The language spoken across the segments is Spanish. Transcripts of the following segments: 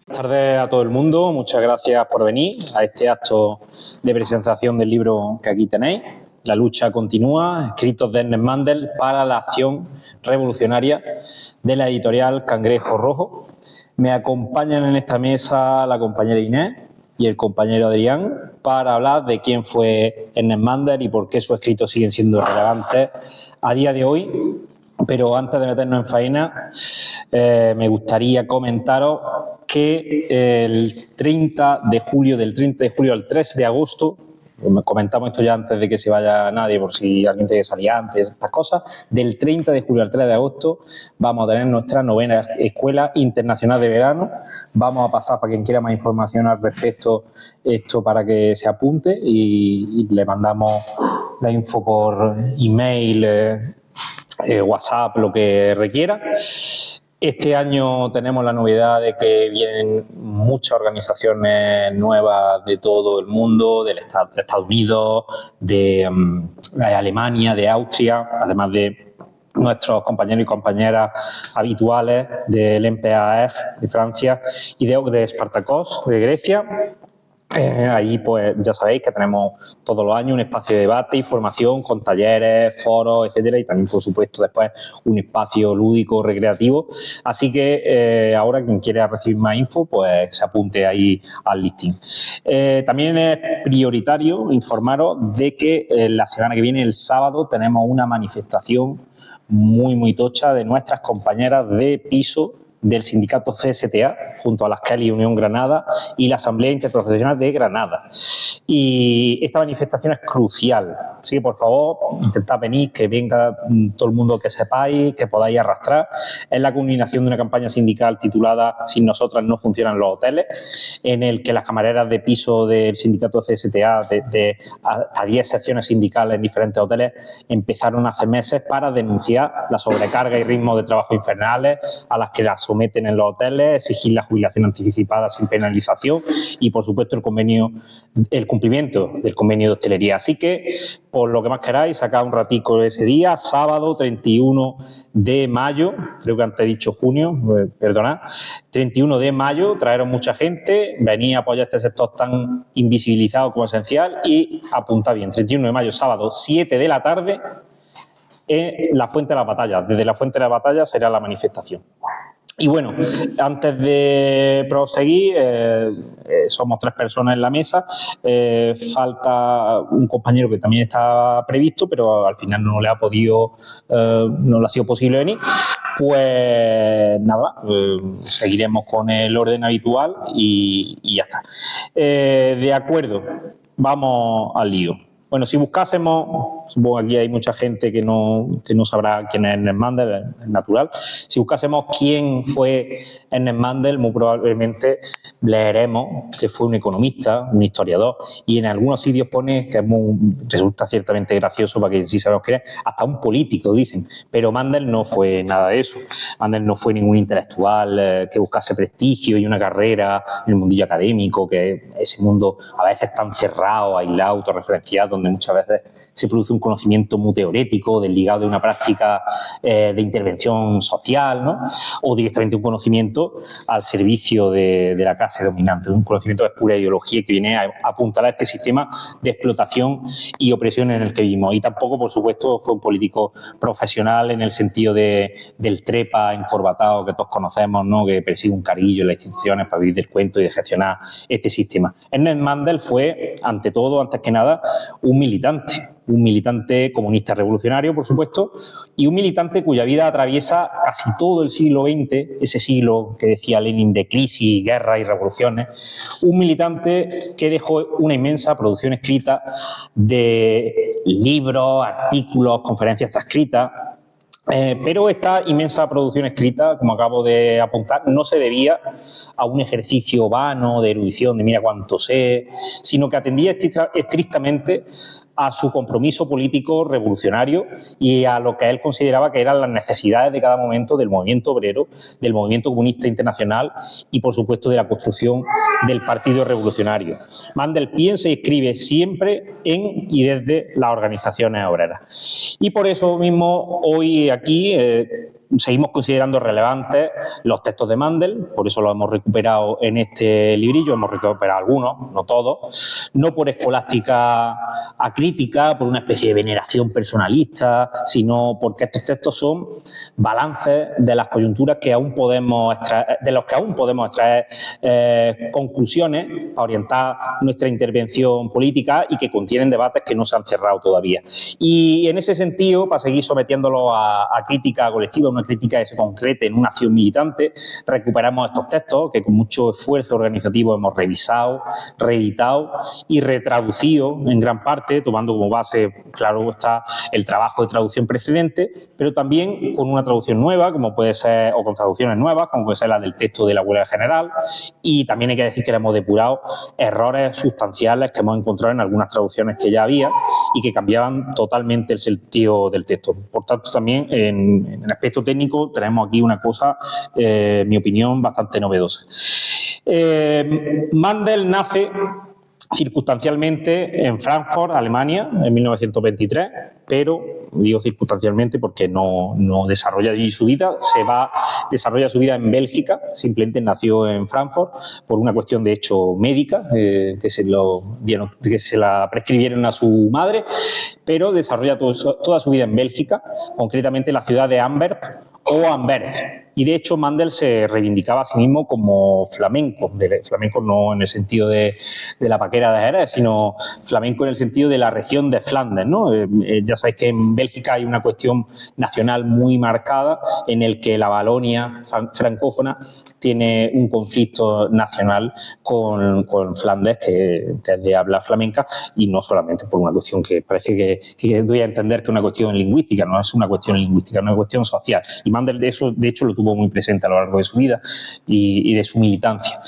Buenas tardes a todo el mundo, muchas gracias por venir a este acto de presentación del libro que aquí tenéis. La lucha continúa, escritos de Ernest Mandel para la acción revolucionaria, de la editorial Cangrejo Rojo. Me acompañan en esta mesa la compañera Inés y el compañero Adrián para hablar de quién fue Ernest Mandel y por qué sus escritos siguen siendo relevantes a día de hoy. Pero antes de meternos en faena, me gustaría comentaros que el 30 de julio, del 30 de julio al 3 de agosto, comentamos esto ya antes de que se vaya nadie, por si alguien tiene que salir antes, estas cosas, del 30 de julio al 3 de agosto vamos a tener nuestra 9ª Escuela Internacional de Verano. Vamos a pasar, para quien quiera más información al respecto, esto para que se apunte y le mandamos la info por email, WhatsApp, lo que requiera. Este año tenemos la novedad de que vienen muchas organizaciones nuevas de todo el mundo, de Estados Unidos, de Alemania, de Austria, además de nuestros compañeros y compañeras habituales del MPAEG de Francia y de Spartakos de Grecia. Ahí, pues, ya sabéis que tenemos todos los años un espacio de debate y formación con talleres, foros, etcétera, y también, por supuesto, después un espacio lúdico, recreativo. Así que ahora, quien quiera recibir más info, pues se apunte ahí al listing. También es prioritario informaros de que la semana que viene, el sábado, tenemos una manifestación muy tocha de nuestras compañeras de piso del sindicato CSTA, junto a la Kelly Unión Granada y la Asamblea Interprofesional de Granada. Y esta manifestación es crucial, así que por favor intentad venir, que venga todo el mundo que sepáis, que podáis arrastrar. Es la culminación de una campaña sindical titulada "Sin nosotras no funcionan los hoteles", en el que las camareras de piso del sindicato CSTA, de hasta 10 secciones sindicales en diferentes hoteles, empezaron hace meses para denunciar la sobrecarga y ritmo de trabajo infernales a las que las someten en los hoteles, exigir la jubilación anticipada sin penalización y, por supuesto, el cumplimiento del convenio de hostelería. Así que, por lo que más queráis, sacad un ratico ese día, sábado 31 de mayo, creo que antes he dicho junio, perdonad, 31 de mayo, traeros mucha gente, venid a apoyar este sector tan invisibilizado como esencial y apuntad bien, 31 de mayo, sábado, 7 de la tarde, en la Fuente de las Batallas. Desde la Fuente de las Batallas será la manifestación. Y bueno, antes de proseguir, somos 3 personas en la mesa, falta un compañero que también está previsto, pero al final no le ha sido posible venir. Pues nada, seguiremos con el orden habitual y ya está. De acuerdo, vamos al lío. Bueno, si buscásemos, supongo que aquí hay mucha gente que no sabrá quién es Ernest Mandel, es natural. Si buscásemos quién fue Ernest Mandel, muy probablemente leeremos que fue un economista, un historiador, y en algunos sitios pone, que resulta ciertamente gracioso para que sí sabemos quién es, hasta un político, dicen. Pero Mandel no fue nada de eso. Mandel no fue ningún intelectual que buscase prestigio y una carrera en el mundillo académico, que ese mundo a veces tan cerrado, aislado, autorreferenciado, donde muchas veces se produce un conocimiento muy teórico, desligado de una práctica de intervención social, ¿no? O directamente un conocimiento al servicio de la clase dominante, un conocimiento que es pura ideología que viene a apuntalar este sistema de explotación y opresión en el que vivimos. Y tampoco, por supuesto, fue un político profesional en el sentido del trepa encorbatado que todos conocemos, ¿no? Que persigue un carillo en las instituciones para vivir del cuento y de gestionar este sistema. Ernest Mandel fue, antes que nada, un militante comunista revolucionario, por supuesto, y un militante cuya vida atraviesa casi todo el siglo XX, ese siglo que decía Lenin de crisis, guerra y revoluciones, un militante que dejó una inmensa producción escrita de libros, artículos, conferencias transcritas. Pero esta inmensa producción escrita, como acabo de apuntar, no se debía a un ejercicio vano de erudición, de mira cuánto sé, sino que atendía estrictamente a su compromiso político revolucionario y a lo que él consideraba que eran las necesidades de cada momento del movimiento obrero, del movimiento comunista internacional y, por supuesto, de la construcción del Partido Revolucionario. Mandel piensa y escribe siempre en y desde las organizaciones obreras. Y por eso mismo hoy aquí seguimos considerando relevantes los textos de Mandel, por eso los hemos recuperado en este librillo, hemos recuperado algunos, no todos, no por escolástica acrítica, por una especie de veneración personalista, sino porque estos textos son balances de las coyunturas que aún podemos extraer, de los que aún podemos extraer conclusiones para orientar nuestra intervención política y que contienen debates que no se han cerrado todavía. Y en ese sentido, para seguir sometiéndolo a crítica colectiva, una crítica que se concrete en una acción militante, recuperamos estos textos que con mucho esfuerzo organizativo hemos revisado, reeditado y retraducido en gran parte, tomando como base, claro está, el trabajo de traducción precedente, pero también con una traducción nueva, como puede ser, o con traducciones nuevas, como puede ser la del texto de la Huelga General, y también hay que decir que le hemos depurado errores sustanciales que hemos encontrado en algunas traducciones que ya había y que cambiaban totalmente el sentido del texto. Por tanto, también en el aspecto técnico tenemos aquí una cosa, en mi opinión, bastante novedosa. Mandel nace circunstancialmente en Frankfurt, Alemania, en 1923, pero digo circunstancialmente porque no desarrolla allí su vida, desarrolla su vida en Bélgica, simplemente nació en Frankfurt por una cuestión de hecho médica, que se la prescribieron a su madre, pero desarrolla toda su vida en Bélgica, concretamente en la ciudad de Amberg o Amberes. Y de hecho Mandel se reivindicaba a sí mismo como flamenco, flamenco no en el sentido de la paquera de Jerez, sino flamenco en el sentido de la región de Flandes, ¿no? Ya sabéis que en Bélgica hay una cuestión nacional muy marcada en el que la Valonia francófona tiene un conflicto nacional con Flandes, que es de habla flamenca, y no solamente por una cuestión que parece que doy a entender que es una cuestión lingüística, no es una cuestión lingüística, es una cuestión social. Y Mandel de hecho lo tuvo muy presente a lo largo de su vida y de su militancia.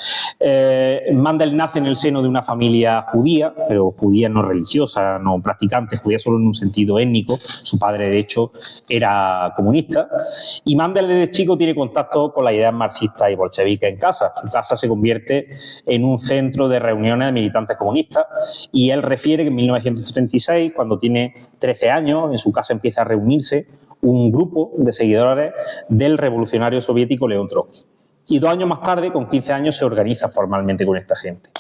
Mandel nace en el seno de una familia judía, pero judía no religiosa, no practicante, judía solo en un sentido étnico. Su padre, de hecho, era comunista. Y Mandel desde chico tiene contacto con las ideas marxistas y bolcheviques en casa. Su casa se convierte en un centro de reuniones de militantes comunistas y él refiere que en 1936, cuando tiene 13 años, en su casa empieza a reunirse un grupo de seguidores del revolucionario soviético León Trotsky. Y 2 años más tarde, con 15 años, se organiza formalmente con esta gente.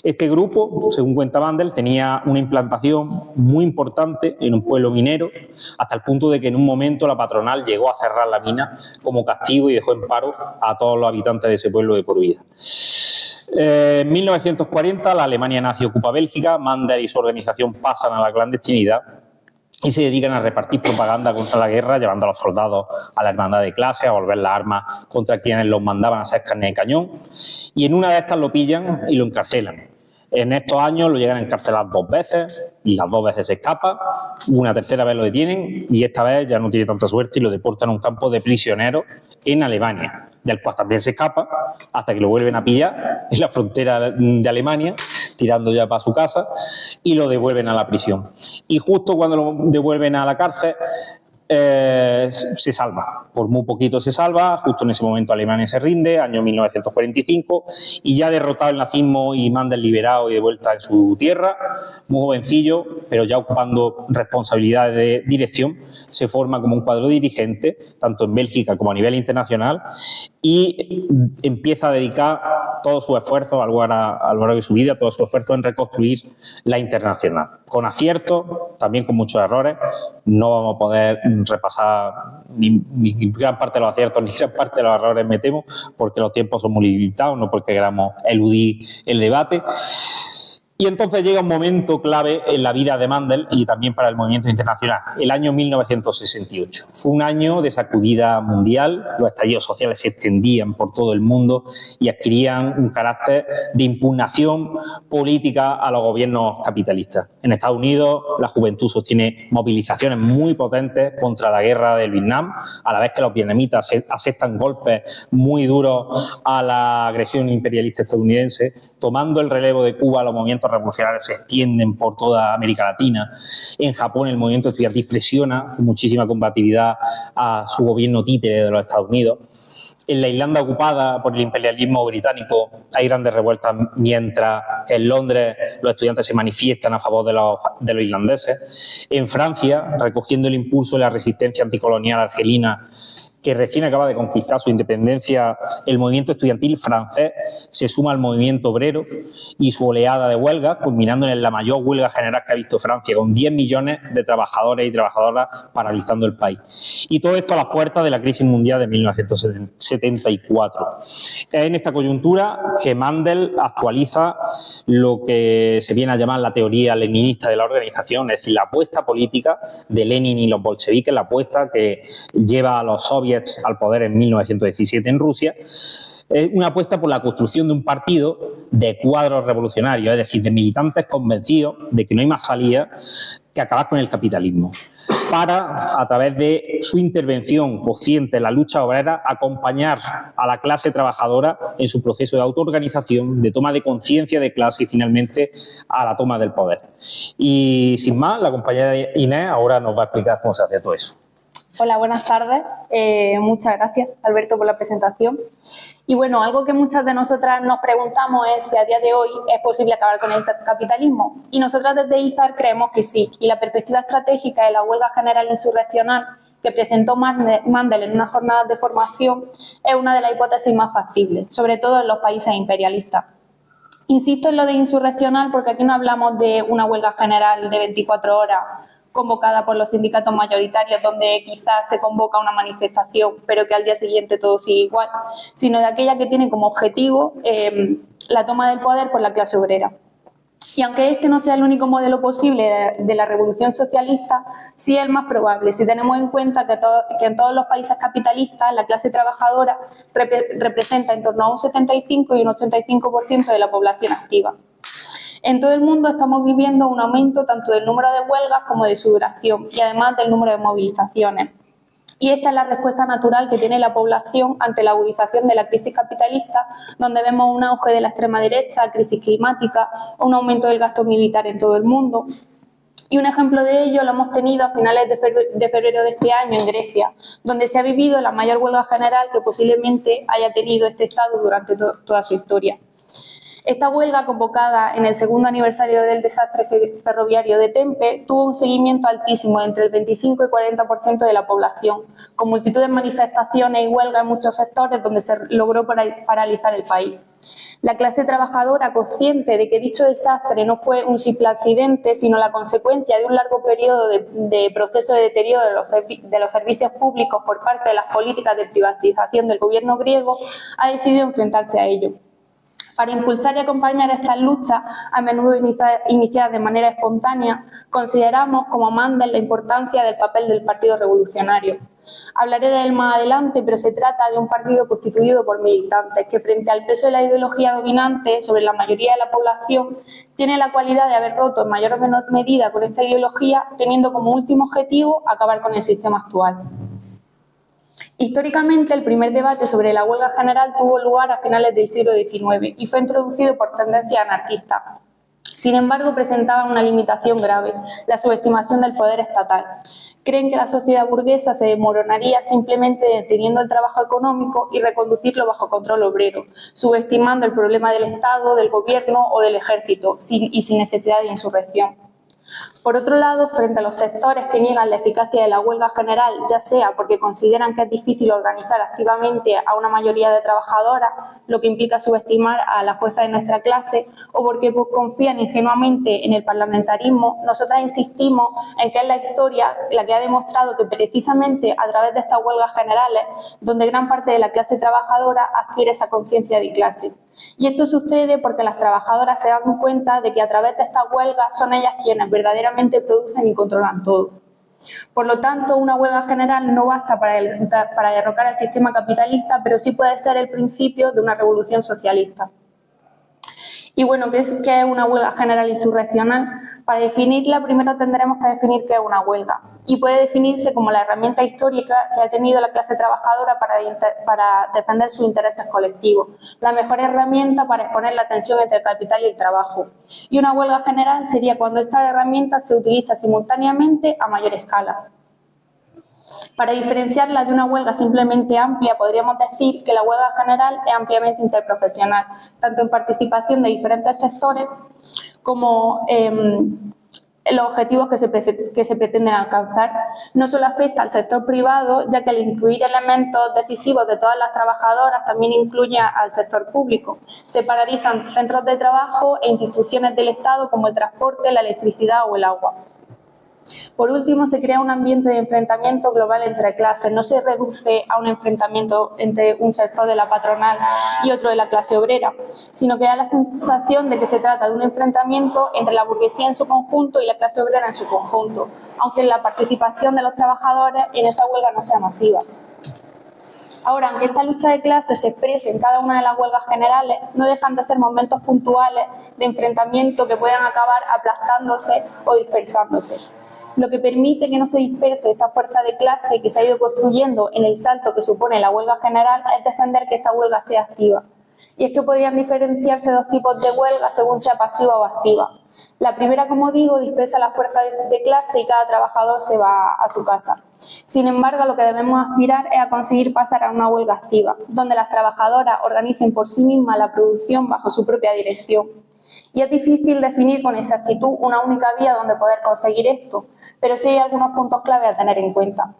Este grupo, según cuenta Mandel, tenía una implantación muy importante en un pueblo minero, hasta el punto de que en un momento la patronal llegó a cerrar la mina como castigo y dejó en paro a todos los habitantes de ese pueblo de por vida. En 1940, la Alemania nazi ocupa Bélgica, Mandel y su organización pasan a la clandestinidad y se dedican a repartir propaganda contra la guerra, llevando a los soldados a la hermandad de clase, a volver las armas contra quienes los mandaban a hacer carne de cañón. Y en una de estas lo pillan y lo encarcelan. En estos años lo llegan a encarcelar 2 veces y las 2 veces se escapa. Una tercera vez lo detienen y esta vez ya no tiene tanta suerte y lo deportan a un campo de prisioneros en Alemania, del cual también se escapa hasta que lo vuelven a pillar en la frontera de Alemania, tirando ya para su casa, y lo devuelven a la prisión. Y justo cuando lo devuelven a la cárcel, se salva, por muy poquito se salva, justo en ese momento Alemania se rinde, año 1945, y ya derrotado el nazismo y Mandel liberado y de vuelta en su tierra, muy jovencillo, pero ya ocupando responsabilidades de dirección, se forma como un cuadro dirigente, tanto en Bélgica como a nivel internacional, y empieza a dedicar todo su esfuerzo a lo largo de su vida, todo su esfuerzo en reconstruir la internacional, con aciertos, también con muchos errores. No vamos a poder repasar ni gran parte de los aciertos ni gran parte de los errores, me temo, porque los tiempos son muy limitados, no porque queramos eludir el debate. Y entonces llega un momento clave en la vida de Mandel y también para el movimiento internacional, el año 1968. Fue un año de sacudida mundial, los estallidos sociales se extendían por todo el mundo y adquirían un carácter de impugnación política a los gobiernos capitalistas. En Estados Unidos, la juventud sostiene movilizaciones muy potentes contra la guerra del Vietnam, a la vez que los vietnamitas aceptan golpes muy duros a la agresión imperialista estadounidense, tomando el relevo de Cuba. Los movimientos revolucionarios se extienden por toda América Latina. En Japón el movimiento estudiantil presiona con muchísima combatividad a su gobierno títere de los Estados Unidos. En la Irlanda ocupada por el imperialismo británico hay grandes revueltas, mientras que en Londres los estudiantes se manifiestan a favor de los irlandeses. En Francia, recogiendo el impulso de la resistencia anticolonial argelina, que recién acaba de conquistar su independencia, el movimiento estudiantil francés se suma al movimiento obrero y su oleada de huelgas, culminando en la mayor huelga general que ha visto Francia, con 10 millones de trabajadores y trabajadoras paralizando el país. Y todo esto a las puertas de la crisis mundial de 1974. Es en esta coyuntura que Mandel actualiza lo que se viene a llamar la teoría leninista de la organización, es decir, la apuesta política de Lenin y los bolcheviques, la apuesta que lleva a los soviets al poder en 1917 en Rusia, es una apuesta por la construcción de un partido de cuadros revolucionarios, es decir, de militantes convencidos de que no hay más salida que acabar con el capitalismo, para, a través de su intervención consciente en la lucha obrera, acompañar a la clase trabajadora en su proceso de autoorganización, de toma de conciencia de clase y, finalmente, a la toma del poder. Y, sin más, la compañera Inés ahora nos va a explicar cómo se hace todo eso. Hola, buenas tardes. Muchas gracias, Alberto, por la presentación. Y bueno, algo que muchas de nosotras nos preguntamos es si a día de hoy es posible acabar con el capitalismo. Y nosotras desde IZAR creemos que sí. Y la perspectiva estratégica de la huelga general insurreccional que presentó Mandel en unas jornadas de formación es una de las hipótesis más factibles, sobre todo en los países imperialistas. Insisto en lo de insurreccional porque aquí no hablamos de una huelga general de 24 horas convocada por los sindicatos mayoritarios, donde quizás se convoca una manifestación, pero que al día siguiente todo sigue igual, sino de aquella que tiene como objetivo la toma del poder por la clase obrera. Y aunque este no sea el único modelo posible de la revolución socialista, sí es el más probable, si tenemos en cuenta que en todos los países capitalistas la clase trabajadora representa en torno a un 75 y un 85% de la población activa. En todo el mundo estamos viviendo un aumento tanto del número de huelgas como de su duración y además del número de movilizaciones. Y esta es la respuesta natural que tiene la población ante la agudización de la crisis capitalista, donde vemos un auge de la extrema derecha, crisis climática, un aumento del gasto militar en todo el mundo. Y un ejemplo de ello lo hemos tenido a finales de febrero de este año en Grecia, donde se ha vivido la mayor huelga general que posiblemente haya tenido este Estado durante toda su historia. Esta huelga, convocada en el segundo aniversario del desastre ferroviario de Tempe, tuvo un seguimiento altísimo entre el 25 y 40% de la población, con multitud de manifestaciones y huelgas en muchos sectores donde se logró paralizar el país. La clase trabajadora, consciente de que dicho desastre no fue un simple accidente, sino la consecuencia de un largo periodo de proceso de deterioro de los servicios públicos por parte de las políticas de privatización del gobierno griego, ha decidido enfrentarse a ello. Para impulsar y acompañar estas luchas, a menudo iniciadas de manera espontánea, consideramos como Mandel la importancia del papel del Partido Revolucionario. Hablaré de él más adelante, pero se trata de un partido constituido por militantes que, frente al peso de la ideología dominante sobre la mayoría de la población, tiene la cualidad de haber roto en mayor o menor medida con esta ideología, teniendo como último objetivo acabar con el sistema actual. Históricamente, el primer debate sobre la huelga general tuvo lugar a finales del siglo XIX y fue introducido por tendencias anarquistas. Sin embargo, presentaban una limitación grave, la subestimación del poder estatal. Creen que la sociedad burguesa se desmoronaría simplemente deteniendo el trabajo económico y reconducirlo bajo control obrero, subestimando el problema del Estado, del gobierno o del ejército y sin necesidad de insurrección. Por otro lado, frente a los sectores que niegan la eficacia de la huelga general, ya sea porque consideran que es difícil organizar activamente a una mayoría de trabajadoras, lo que implica subestimar a la fuerza de nuestra clase, o porque confían ingenuamente en el parlamentarismo, nosotras insistimos en que es la historia la que ha demostrado que precisamente a través de estas huelgas generales, donde gran parte de la clase trabajadora adquiere esa conciencia de clase. Y esto sucede porque las trabajadoras se dan cuenta de que a través de estas huelgas son ellas quienes verdaderamente producen y controlan todo. Por lo tanto, una huelga general no basta para derrocar el sistema capitalista, pero sí puede ser el principio de una revolución socialista. Y bueno, ¿qué es una huelga general insurreccional? Para definirla, primero tendremos que definir qué es una huelga. Y puede definirse como la herramienta histórica que ha tenido la clase trabajadora para defender sus intereses colectivos, la mejor herramienta para exponer la tensión entre el capital y el trabajo. Y una huelga general sería cuando esta herramienta se utiliza simultáneamente a mayor escala. Para diferenciarla de una huelga simplemente amplia, podríamos decir que la huelga general es ampliamente interprofesional, tanto en participación de diferentes sectores como los objetivos que se pretenden alcanzar. No solo afecta al sector privado, ya que al incluir elementos decisivos de todas las trabajadoras también incluye al sector público. Se paralizan centros de trabajo e instituciones del Estado como el transporte, la electricidad o el agua. Por último, se crea un ambiente de enfrentamiento global entre clases. No se reduce a un enfrentamiento entre un sector de la patronal y otro de la clase obrera, sino que da la sensación de que se trata de un enfrentamiento entre la burguesía en su conjunto y la clase obrera en su conjunto, aunque la participación de los trabajadores en esa huelga no sea masiva. Ahora, aunque esta lucha de clases se exprese en cada una de las huelgas generales, no dejan de ser momentos puntuales de enfrentamiento que pueden acabar aplastándose o dispersándose. Lo que permite que no se disperse esa fuerza de clase que se ha ido construyendo en el salto que supone la huelga general es defender que esta huelga sea activa. Y es que podrían diferenciarse dos tipos de huelga según sea pasiva o activa. La primera, como digo, dispersa la fuerza de clase y cada trabajador se va a su casa. Sin embargo, lo que debemos aspirar es a conseguir pasar a una huelga activa, donde las trabajadoras organicen por sí mismas la producción bajo su propia dirección. Y es difícil definir con exactitud una única vía donde poder conseguir esto, pero sí hay algunos puntos clave a tener en cuenta.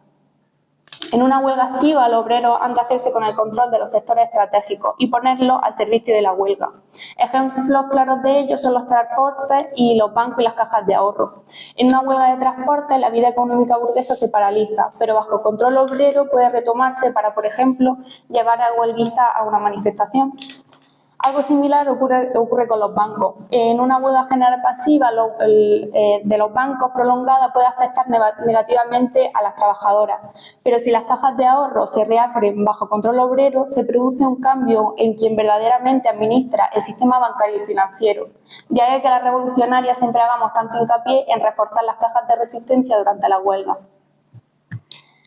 En una huelga activa, los obreros han de hacerse con el control de los sectores estratégicos y ponerlos al servicio de la huelga. Ejemplos claros de ello son los transportes y los bancos y las cajas de ahorro. En una huelga de transporte, la vida económica burguesa se paraliza, pero bajo control obrero puede retomarse para, por ejemplo, llevar a huelguistas a una manifestación. Algo similar ocurre con los bancos. En una huelga general pasiva de los bancos prolongada puede afectar negativamente a las trabajadoras, pero si las cajas de ahorro se reabren bajo control obrero, se produce un cambio en quien verdaderamente administra el sistema bancario y financiero. De ahí que las revolucionarias siempre hagamos tanto hincapié en reforzar las cajas de resistencia durante la huelga.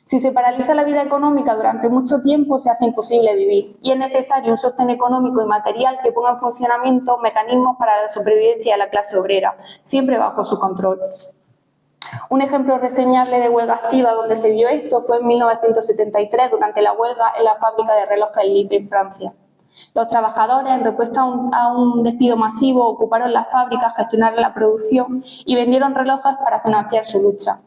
Si se paraliza la vida económica durante mucho tiempo, se hace imposible vivir y es necesario un sostén económico y material que ponga en funcionamiento mecanismos para la supervivencia de la clase obrera, siempre bajo su control. Un ejemplo reseñable de huelga activa donde se vio esto fue en 1973, durante la huelga en la fábrica de relojes LIP en Francia. Los trabajadores, en respuesta a un despido masivo, ocuparon las fábricas, gestionaron la producción y vendieron relojes para financiar su lucha.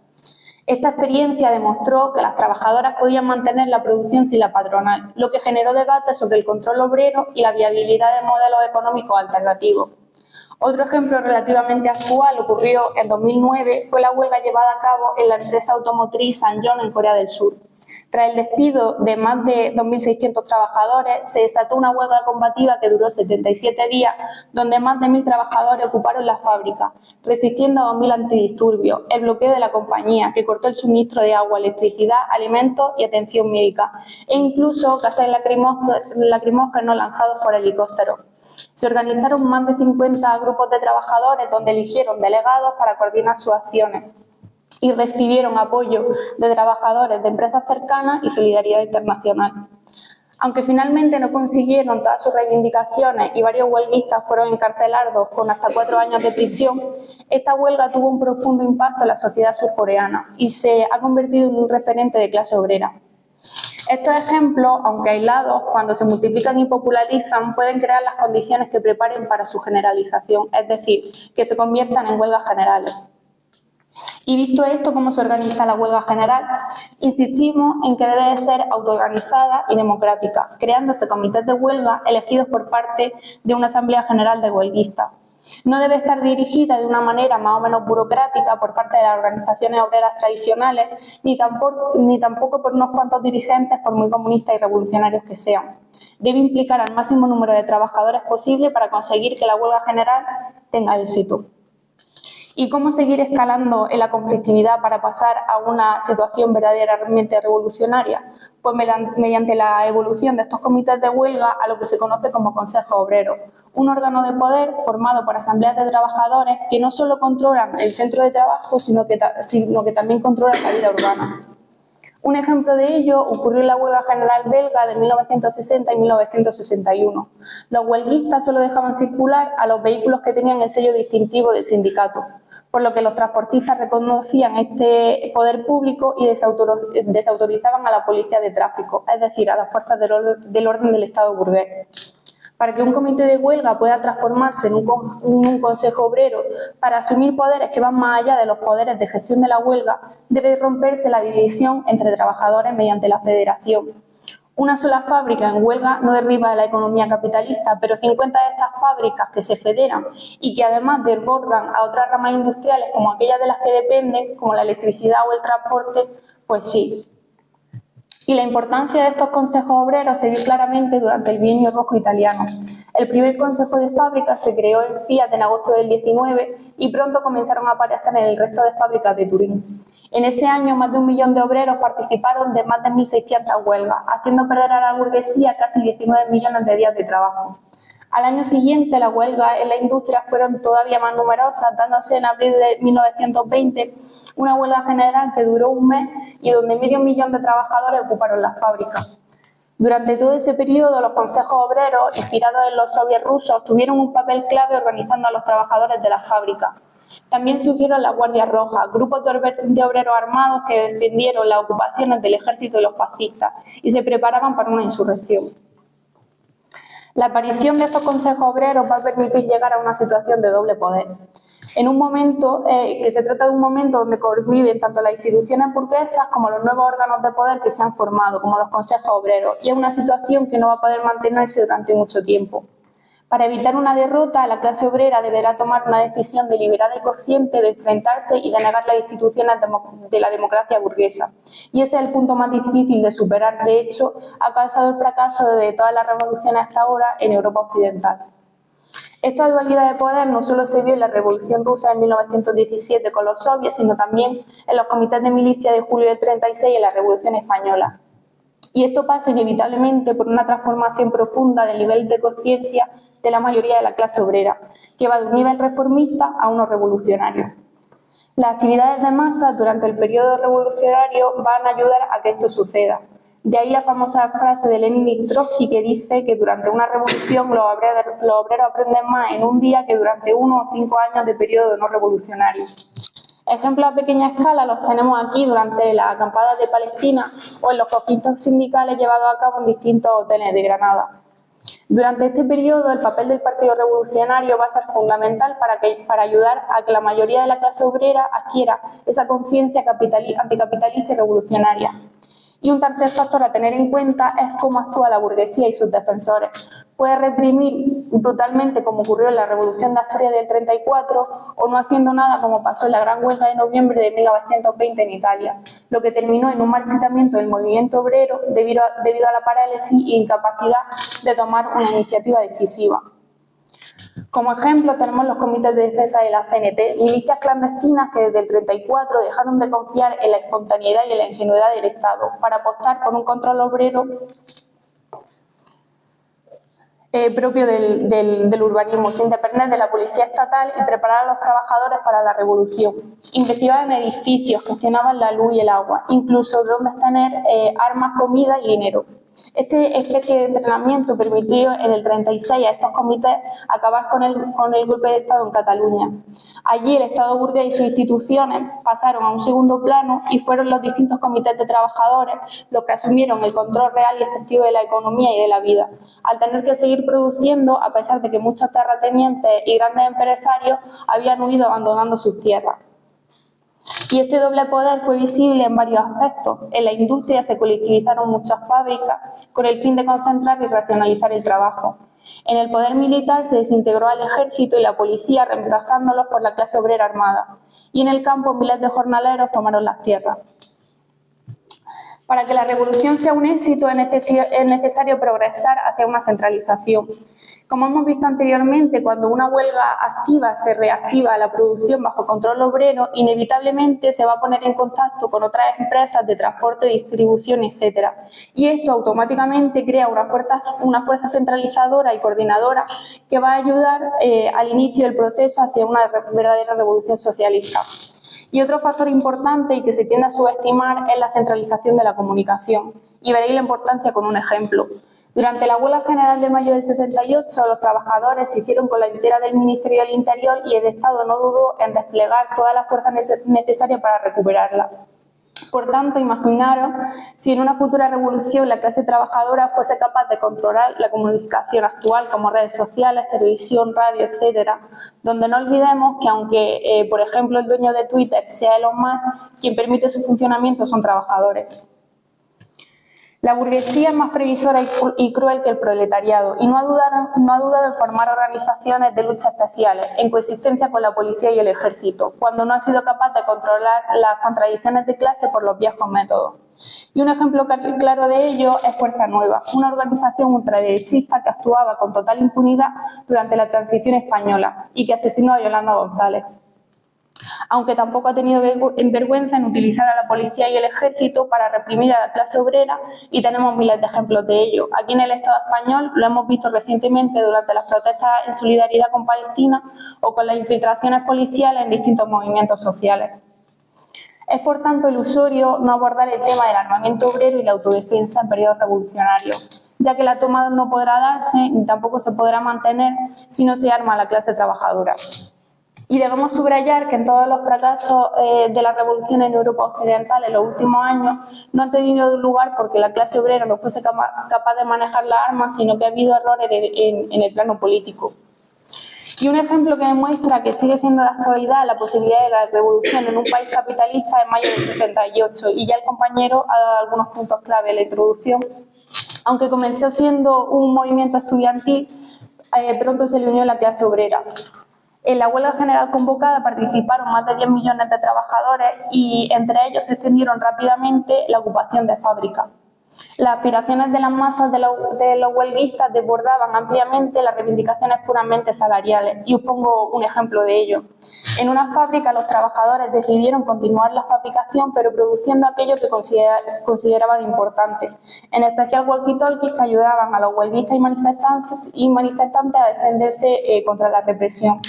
Esta experiencia demostró que las trabajadoras podían mantener la producción sin la patronal, lo que generó debate sobre el control obrero y la viabilidad de modelos económicos alternativos. Otro ejemplo relativamente actual ocurrió en 2009, fue la huelga llevada a cabo en la empresa automotriz SsangYong en Corea del Sur. Tras el despido de más de 2.600 trabajadores, se desató una huelga combativa que duró 77 días, donde más de 1.000 trabajadores ocuparon la fábrica, resistiendo a 2.000 antidisturbios, el bloqueo de la compañía, que cortó el suministro de agua, electricidad, alimentos y atención médica, e incluso gases lacrimógenos lanzados por helicópteros. Se organizaron más de 50 grupos de trabajadores donde eligieron delegados para coordinar sus acciones y recibieron apoyo de trabajadores de empresas cercanas y solidaridad internacional. Aunque finalmente no consiguieron todas sus reivindicaciones y varios huelguistas fueron encarcelados con hasta 4 años de prisión, esta huelga tuvo un profundo impacto en la sociedad surcoreana y se ha convertido en un referente de clase obrera. Estos ejemplos, aunque aislados, cuando se multiplican y popularizan, pueden crear las condiciones que preparen para su generalización, es decir, que se conviertan en huelgas generales. Y visto esto, ¿cómo se organiza la huelga general? Insistimos en que debe de ser autoorganizada y democrática, creándose comités de huelga elegidos por parte de una asamblea general de huelguistas. No debe estar dirigida de una manera más o menos burocrática por parte de las organizaciones obreras tradicionales, ni tampoco por unos cuantos dirigentes, por muy comunistas y revolucionarios que sean. Debe implicar al máximo número de trabajadores posible para conseguir que la huelga general tenga éxito. ¿Y cómo seguir escalando en la conflictividad para pasar a una situación verdaderamente revolucionaria? Pues mediante la evolución de estos comités de huelga a lo que se conoce como Consejo Obrero, un órgano de poder formado por asambleas de trabajadores que no solo controlan el centro de trabajo, sino que también controlan la vida urbana. Un ejemplo de ello ocurrió en la huelga general belga de 1960 y 1961. Los huelguistas solo dejaban circular a los vehículos que tenían el sello distintivo del sindicato, por lo que los transportistas reconocían este poder público y desautorizaban a la policía de tráfico, es decir, a las fuerzas del orden del Estado burgués. Para que un comité de huelga pueda transformarse en un consejo obrero para asumir poderes que van más allá de los poderes de gestión de la huelga, debe romperse la división entre trabajadores mediante la federación. Una sola fábrica en huelga no derriba la economía capitalista, pero 50 de estas fábricas que se federan y que además desbordan a otras ramas industriales como aquellas de las que dependen, como la electricidad o el transporte, pues sí. Y la importancia de estos consejos obreros se vio claramente durante el Bienio Rojo italiano. El primer consejo de fábricas se creó en Fiat en agosto del 19 y pronto comenzaron a aparecer en el resto de fábricas de Turín. En ese año, más de 1 millón de obreros participaron de más de 1.600 huelgas, haciendo perder a la burguesía casi 19 millones de días de trabajo. Al año siguiente, las huelgas en la industria fueron todavía más numerosas, dándose en abril de 1920 una huelga general que duró un mes y donde medio millón de trabajadores ocuparon las fábricas. Durante todo ese periodo, los consejos obreros, inspirados en los soviets rusos, tuvieron un papel clave organizando a los trabajadores de las fábricas. También surgieron las Guardias Rojas, grupos de obreros armados que defendieron las ocupaciones del ejército y los fascistas y se preparaban para una insurrección. La aparición de estos consejos obreros va a permitir llegar a una situación de doble poder. En un momento, que se trata de un momento donde conviven tanto las instituciones burguesas como los nuevos órganos de poder que se han formado, como los consejos obreros, y es una situación que no va a poder mantenerse durante mucho tiempo. Para evitar una derrota, la clase obrera deberá tomar una decisión deliberada y consciente de enfrentarse y de negar las instituciones de la democracia burguesa. Y ese es el punto más difícil de superar. De hecho, ha causado el fracaso de todas las revoluciones hasta ahora en Europa occidental. Esta dualidad de poder no solo se vio en la Revolución Rusa en 1917 con los soviets, sino también en los comités de milicia de julio del 36 y en la Revolución Española. Y esto pasa inevitablemente por una transformación profunda del nivel de conciencia de la mayoría de la clase obrera, que va de un nivel reformista a uno revolucionario. Las actividades de masa durante el periodo revolucionario van a ayudar a que esto suceda. De ahí la famosa frase de Lenin y Trotsky que dice que durante una revolución los obreros aprenden más en un día que durante 1 o 5 años de periodo no revolucionario. Ejemplos a pequeña escala los tenemos aquí durante las acampadas de Palestina o en los conflictos sindicales llevados a cabo en distintos hoteles de Granada. Durante este periodo, el papel del Partido Revolucionario va a ser fundamental para ayudar a que la mayoría de la clase obrera adquiera esa conciencia anticapitalista y revolucionaria. Y un tercer factor a tener en cuenta es cómo actúa la burguesía y sus defensores. Puede reprimir brutalmente, como ocurrió en la Revolución de Asturias del 34, o no haciendo nada, como pasó en la Gran Huelga de noviembre de 1920 en Italia, lo que terminó en un marchitamiento del movimiento obrero debido a la parálisis e incapacidad de tomar una iniciativa decisiva. Como ejemplo tenemos los comités de defensa de la CNT, milicias clandestinas que desde el 34 dejaron de confiar en la espontaneidad y en la ingenuidad del Estado para apostar por un control obrero propio del urbanismo, sin depender de la policía estatal y preparar a los trabajadores para la revolución. Investigaban edificios, gestionaban la luz y el agua, incluso dónde tener armas, comida y dinero. Este especie de entrenamiento permitió en el 36 a estos comités acabar con el golpe de Estado en Cataluña. Allí el Estado burgués y sus instituciones pasaron a un segundo plano y fueron los distintos comités de trabajadores los que asumieron el control real y efectivo de la economía y de la vida, al tener que seguir produciendo a pesar de que muchos terratenientes y grandes empresarios habían huido abandonando sus tierras. Y este doble poder fue visible en varios aspectos. En la industria se colectivizaron muchas fábricas con el fin de concentrar y racionalizar el trabajo. En el poder militar se desintegró al ejército y la policía, reemplazándolos por la clase obrera armada. Y en el campo miles de jornaleros tomaron las tierras. Para que la revolución sea un éxito es necesario progresar hacia una centralización. Como hemos visto anteriormente, cuando una huelga activa se reactiva la producción bajo control obrero, inevitablemente se va a poner en contacto con otras empresas de transporte, distribución, etc. Y esto automáticamente crea una fuerza centralizadora y coordinadora que va a ayudar al inicio del proceso hacia una verdadera revolución socialista. Y otro factor importante y que se tiende a subestimar es la centralización de la comunicación. Y veréis la importancia con un ejemplo. Durante la huelga general de mayo del 68, los trabajadores se hicieron con la entera del Ministerio del Interior y el Estado no dudó en desplegar toda la fuerza necesaria para recuperarla. Por tanto, imaginaros si en una futura revolución la clase trabajadora fuese capaz de controlar la comunicación actual como redes sociales, televisión, radio, etcétera, donde no olvidemos que aunque, por ejemplo, el dueño de Twitter sea Elon Musk, quien permite su funcionamiento son trabajadores. La burguesía es más previsora y cruel que el proletariado y no ha dudado en formar organizaciones de lucha especiales en coexistencia con la policía y el ejército, cuando no ha sido capaz de controlar las contradicciones de clase por los viejos métodos. Y un ejemplo claro de ello es Fuerza Nueva, una organización ultraderechista que actuaba con total impunidad durante la transición española y que asesinó a Yolanda González. Aunque tampoco ha tenido vergüenza en utilizar a la policía y el ejército para reprimir a la clase obrera y tenemos miles de ejemplos de ello. Aquí en el Estado español lo hemos visto recientemente durante las protestas en solidaridad con Palestina o con las infiltraciones policiales en distintos movimientos sociales. Es por tanto ilusorio no abordar el tema del armamento obrero y la autodefensa en periodos revolucionarios, ya que la toma no podrá darse ni tampoco se podrá mantener si no se arma a la clase trabajadora. Y debemos subrayar que en todos los fracasos de la revolución en Europa Occidental en los últimos años no han tenido lugar porque la clase obrera no fuese capaz de manejar las armas, sino que ha habido errores en el plano político. Y un ejemplo que demuestra que sigue siendo de actualidad la posibilidad de la revolución en un país capitalista es mayo del 68, y ya el compañero ha dado algunos puntos clave en la introducción. Aunque comenzó siendo un movimiento estudiantil, pronto se le unió la clase obrera. En la huelga general convocada participaron más de 10 millones de trabajadores y entre ellos se extendieron rápidamente la ocupación de fábricas. Las aspiraciones de las masas de los huelguistas desbordaban ampliamente las reivindicaciones puramente salariales y os pongo un ejemplo de ello. En una fábrica los trabajadores decidieron continuar la fabricación pero produciendo aquello que consideraban importante, en especial walkie-talkies que ayudaban a los huelguistas y manifestantes a defenderse contra la represión.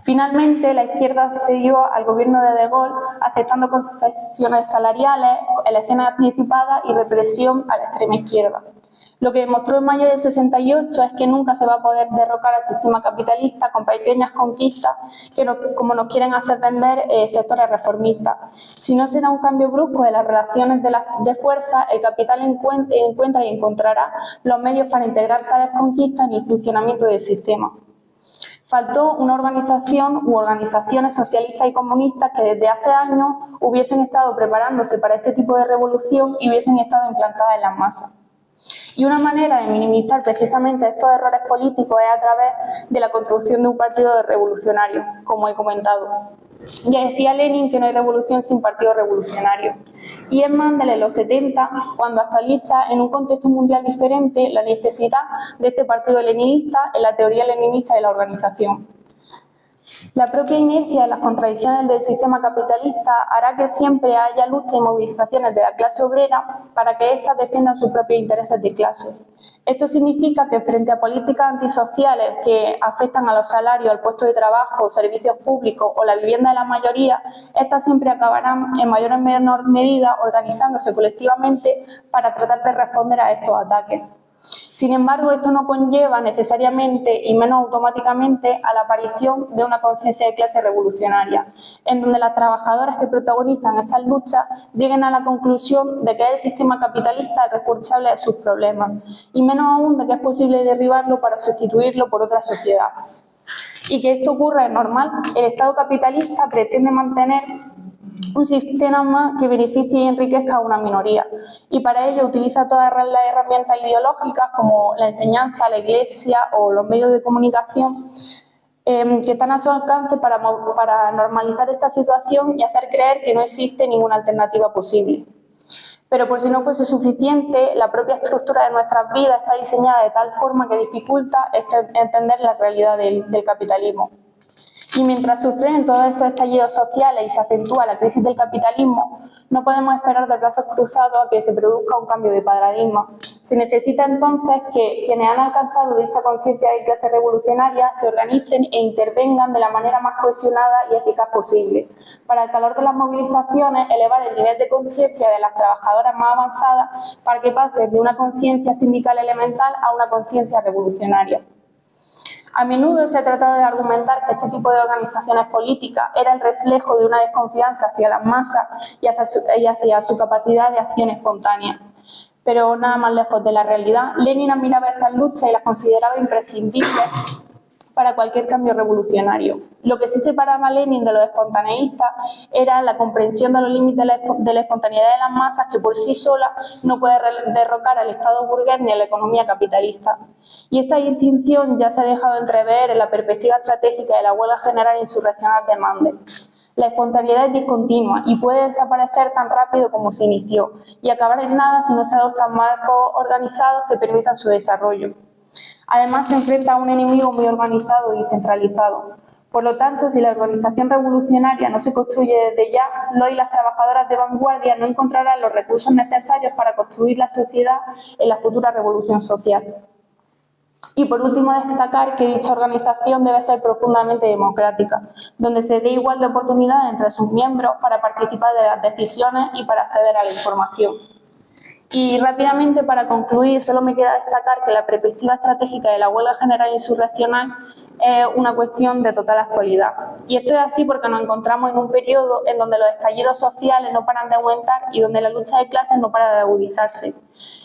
Finalmente, la izquierda cedió al gobierno de De Gaulle, aceptando concesiones salariales, elecciones anticipadas y represión a la extrema izquierda. Lo que demostró en mayo del 68 es que nunca se va a poder derrocar al sistema capitalista con pequeñas conquistas como nos quieren hacer vender sectores reformistas. Si no se da un cambio brusco de las relaciones de fuerza, el capital encuentra y encontrará los medios para integrar tales conquistas en el funcionamiento del sistema. Faltó una organización u organizaciones socialistas y comunistas que desde hace años hubiesen estado preparándose para este tipo de revolución y hubiesen estado implantadas en las masas. Y una manera de minimizar precisamente estos errores políticos es a través de la construcción de un partido revolucionario, como he comentado. Ya decía Lenin que no hay revolución sin partido revolucionario. Y es Mandel en los 70 cuando actualiza en un contexto mundial diferente la necesidad de este partido leninista en la teoría leninista de la organización. La propia inercia de las contradicciones del sistema capitalista hará que siempre haya lucha y movilizaciones de la clase obrera para que éstas defiendan sus propios intereses de clase. Esto significa que frente a políticas antisociales que afectan a los salarios, al puesto de trabajo, servicios públicos o la vivienda de la mayoría, estas siempre acabarán en mayor o menor medida organizándose colectivamente para tratar de responder a estos ataques. Sin embargo, esto no conlleva necesariamente y menos automáticamente a la aparición de una conciencia de clase revolucionaria, en donde las trabajadoras que protagonizan esas luchas lleguen a la conclusión de que es el sistema capitalista el responsable de sus problemas, y menos aún de que es posible derribarlo para sustituirlo por otra sociedad. Y que esto ocurra es normal. El Estado capitalista pretende mantener un sistema que beneficie y enriquezca a una minoría, y para ello utiliza todas las herramientas ideológicas como la enseñanza, la iglesia o los medios de comunicación que están a su alcance para normalizar esta situación y hacer creer que no existe ninguna alternativa posible. Pero por si no fuese suficiente, la propia estructura de nuestras vidas está diseñada de tal forma que dificulta entender la realidad del capitalismo. Y mientras suceden todos estos estallidos sociales y se acentúa la crisis del capitalismo, no podemos esperar de brazos cruzados a que se produzca un cambio de paradigma. Se necesita entonces que quienes han alcanzado dicha conciencia de clase revolucionaria se organicen e intervengan de la manera más cohesionada y eficaz posible, para el calor de las movilizaciones elevar el nivel de conciencia de las trabajadoras más avanzadas para que pasen de una conciencia sindical elemental a una conciencia revolucionaria. A menudo se ha tratado de argumentar que este tipo de organizaciones políticas era el reflejo de una desconfianza hacia las masas y hacia su capacidad de acción espontánea. Pero nada más lejos de la realidad. Lenin admiraba esas luchas y las consideraba imprescindibles para cualquier cambio revolucionario. Lo que sí separaba a Lenin de los espontaneístas era la comprensión de los límites de la espontaneidad de las masas, que por sí sola no puede derrocar al Estado burgués ni a la economía capitalista. Y esta distinción ya se ha dejado entrever en la perspectiva estratégica de la huelga general insurreccional de Mandel. La espontaneidad es discontinua y puede desaparecer tan rápido como se inició y acabar en nada si no se adoptan marcos organizados que permitan su desarrollo. Además, se enfrenta a un enemigo muy organizado y centralizado. Por lo tanto, si la organización revolucionaria no se construye desde ya, los y las trabajadoras de vanguardia no encontrarán los recursos necesarios para construir la sociedad en la futura revolución social. Y por último, destacar que dicha organización debe ser profundamente democrática, donde se dé igual de oportunidad entre sus miembros para participar de las decisiones y para acceder a la información. Y rápidamente, para concluir, solo me queda destacar que la perspectiva estratégica de la huelga general insurreccional es una cuestión de total actualidad. Y esto es así porque nos encontramos en un periodo en donde los estallidos sociales no paran de aumentar y donde la lucha de clases no para de agudizarse.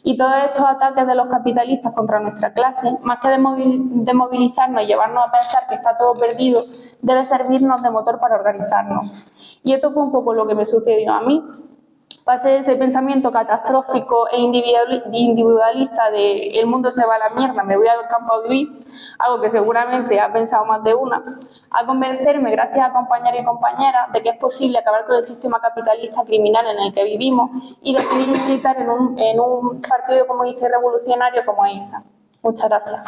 Y todos estos ataques de los capitalistas contra nuestra clase, más que de movilizarnos y llevarnos a pensar que está todo perdido, debe servirnos de motor para organizarnos. Y esto fue un poco lo que me sucedió a mí. Pasé de ese pensamiento catastrófico e individualista de el mundo se va a la mierda, me voy al campo a vivir, algo que seguramente ha pensado más de una, a convencerme, gracias a compañeros y compañeras, de que es posible acabar con el sistema capitalista criminal en el que vivimos y decidir militar en un partido comunista y revolucionario como EIZA. Muchas gracias.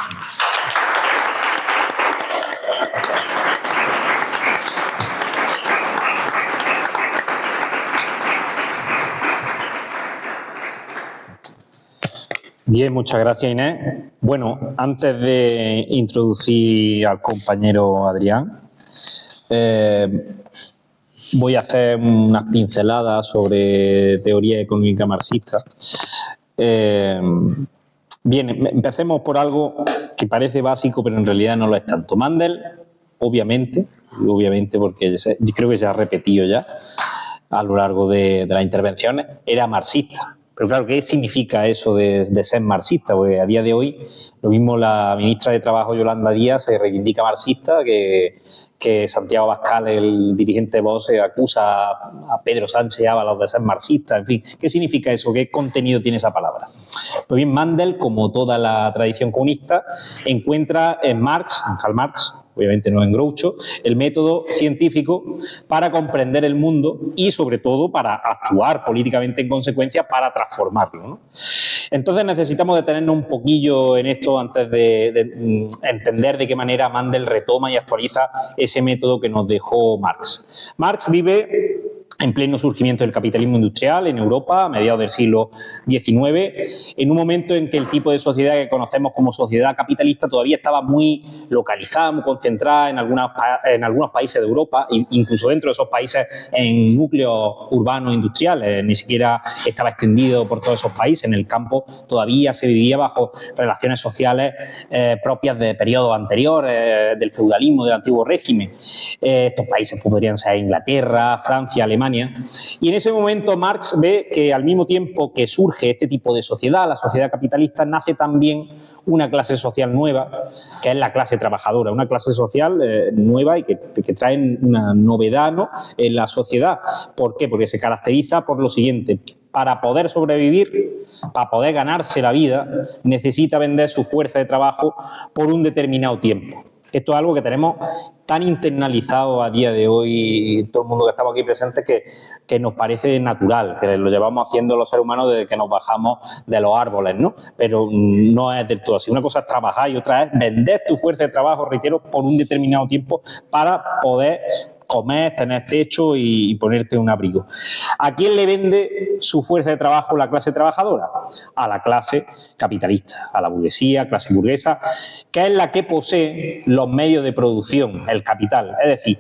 Bien, muchas gracias, Inés. Bueno, antes de introducir al compañero Adrián, voy a hacer unas pinceladas sobre teoría económica marxista. Bien, empecemos por algo que parece básico, pero en realidad no lo es tanto. Mandel, obviamente porque creo que se ha repetido ya a lo largo de las intervenciones, era marxista. Pero claro, ¿qué significa eso de ser marxista? Porque a día de hoy, lo mismo la ministra de Trabajo, Yolanda Díaz, se reivindica marxista, que Santiago Abascal, el dirigente de Vox, acusa a Pedro Sánchez y Ábalos de ser marxista. En fin, ¿qué significa eso? ¿Qué contenido tiene esa palabra? Pues bien, Mandel, como toda la tradición comunista, encuentra en Karl Marx, obviamente no en Groucho, el método científico para comprender el mundo y, sobre todo, para actuar políticamente en consecuencia para transformarlo, ¿no? Entonces necesitamos detenernos un poquillo en esto antes de entender de qué manera Mandel retoma y actualiza ese método que nos dejó Marx. Marx vive en pleno surgimiento del capitalismo industrial en Europa, a mediados del siglo XIX, en un momento en que el tipo de sociedad que conocemos como sociedad capitalista todavía estaba muy localizada, muy concentrada en algunos países de Europa, incluso dentro de esos países en núcleos urbanos industriales, ni siquiera estaba extendido por todos esos países. En el campo todavía se vivía bajo relaciones sociales propias de periodos anteriores, del feudalismo, del antiguo régimen. Estos países podrían ser Inglaterra, Francia, Alemania. Y en ese momento Marx ve que al mismo tiempo que surge este tipo de sociedad, la sociedad capitalista, nace también una clase social nueva, que es la clase trabajadora, una clase social nueva y que trae una novedad, ¿no?, en la sociedad. ¿Por qué? Porque se caracteriza por lo siguiente: para poder sobrevivir, para poder ganarse la vida, necesita vender su fuerza de trabajo por un determinado tiempo. Esto es algo que tenemos tan internalizado a día de hoy, todo el mundo que estamos aquí presentes, que nos parece natural, que lo llevamos haciendo los seres humanos desde que nos bajamos de los árboles, ¿no? Pero no es del todo así. Una cosa es trabajar y otra es vender tu fuerza de trabajo, reitero, por un determinado tiempo para poder comer, tener techo y ponerte un abrigo. ¿A quién le vende su fuerza de trabajo la clase trabajadora? A la clase capitalista, a la burguesía, clase burguesa, que es la que posee los medios de producción, el capital, es decir,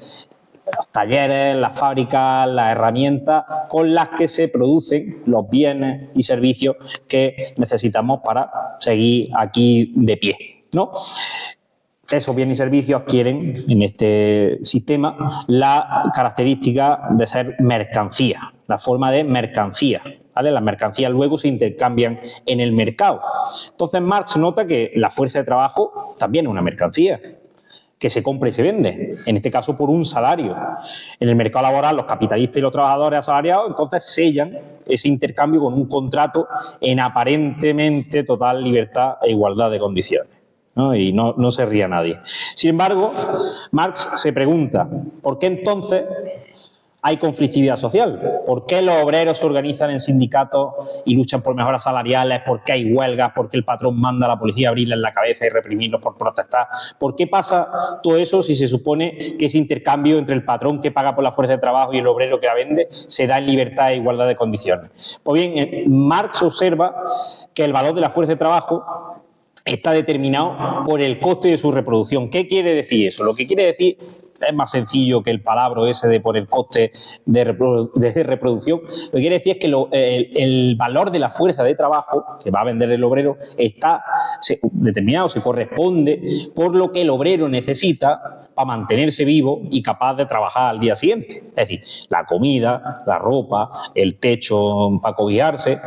los talleres, las fábricas, las herramientas con las que se producen los bienes y servicios que necesitamos para seguir aquí de pie, ¿no? esos bienes y servicios adquieren en este sistema la característica de ser mercancía, la forma de mercancía, ¿vale? Las mercancías luego se intercambian en el mercado. Entonces Marx nota que la fuerza de trabajo también es una mercancía, que se compra y se vende, en este caso por un salario. En el mercado laboral los capitalistas y los trabajadores asalariados entonces sellan ese intercambio con un contrato en aparentemente total libertad e igualdad de condiciones, ¿no? Y no se ría nadie. Sin embargo, Marx se pregunta, ¿por qué entonces hay conflictividad social? ¿Por qué los obreros se organizan en sindicatos y luchan por mejoras salariales? ¿Por qué hay huelgas? ¿Por qué el patrón manda a la policía a abrirles la cabeza y reprimirlos por protestar? ¿Por qué pasa todo eso si se supone que ese intercambio entre el patrón que paga por la fuerza de trabajo y el obrero que la vende se da en libertad e igualdad de condiciones? Pues bien, Marx observa que el valor de la fuerza de trabajo está determinado por el coste de su reproducción. ¿Qué quiere decir eso? Lo que quiere decir es más sencillo que el palabra ese de por el coste de reproducción. Lo que quiere decir es que el valor de la fuerza de trabajo que va a vender el obrero está determinado, se corresponde por lo que el obrero necesita para mantenerse vivo y capaz de trabajar al día siguiente. Es decir, la comida, la ropa, el techo para cobijarse,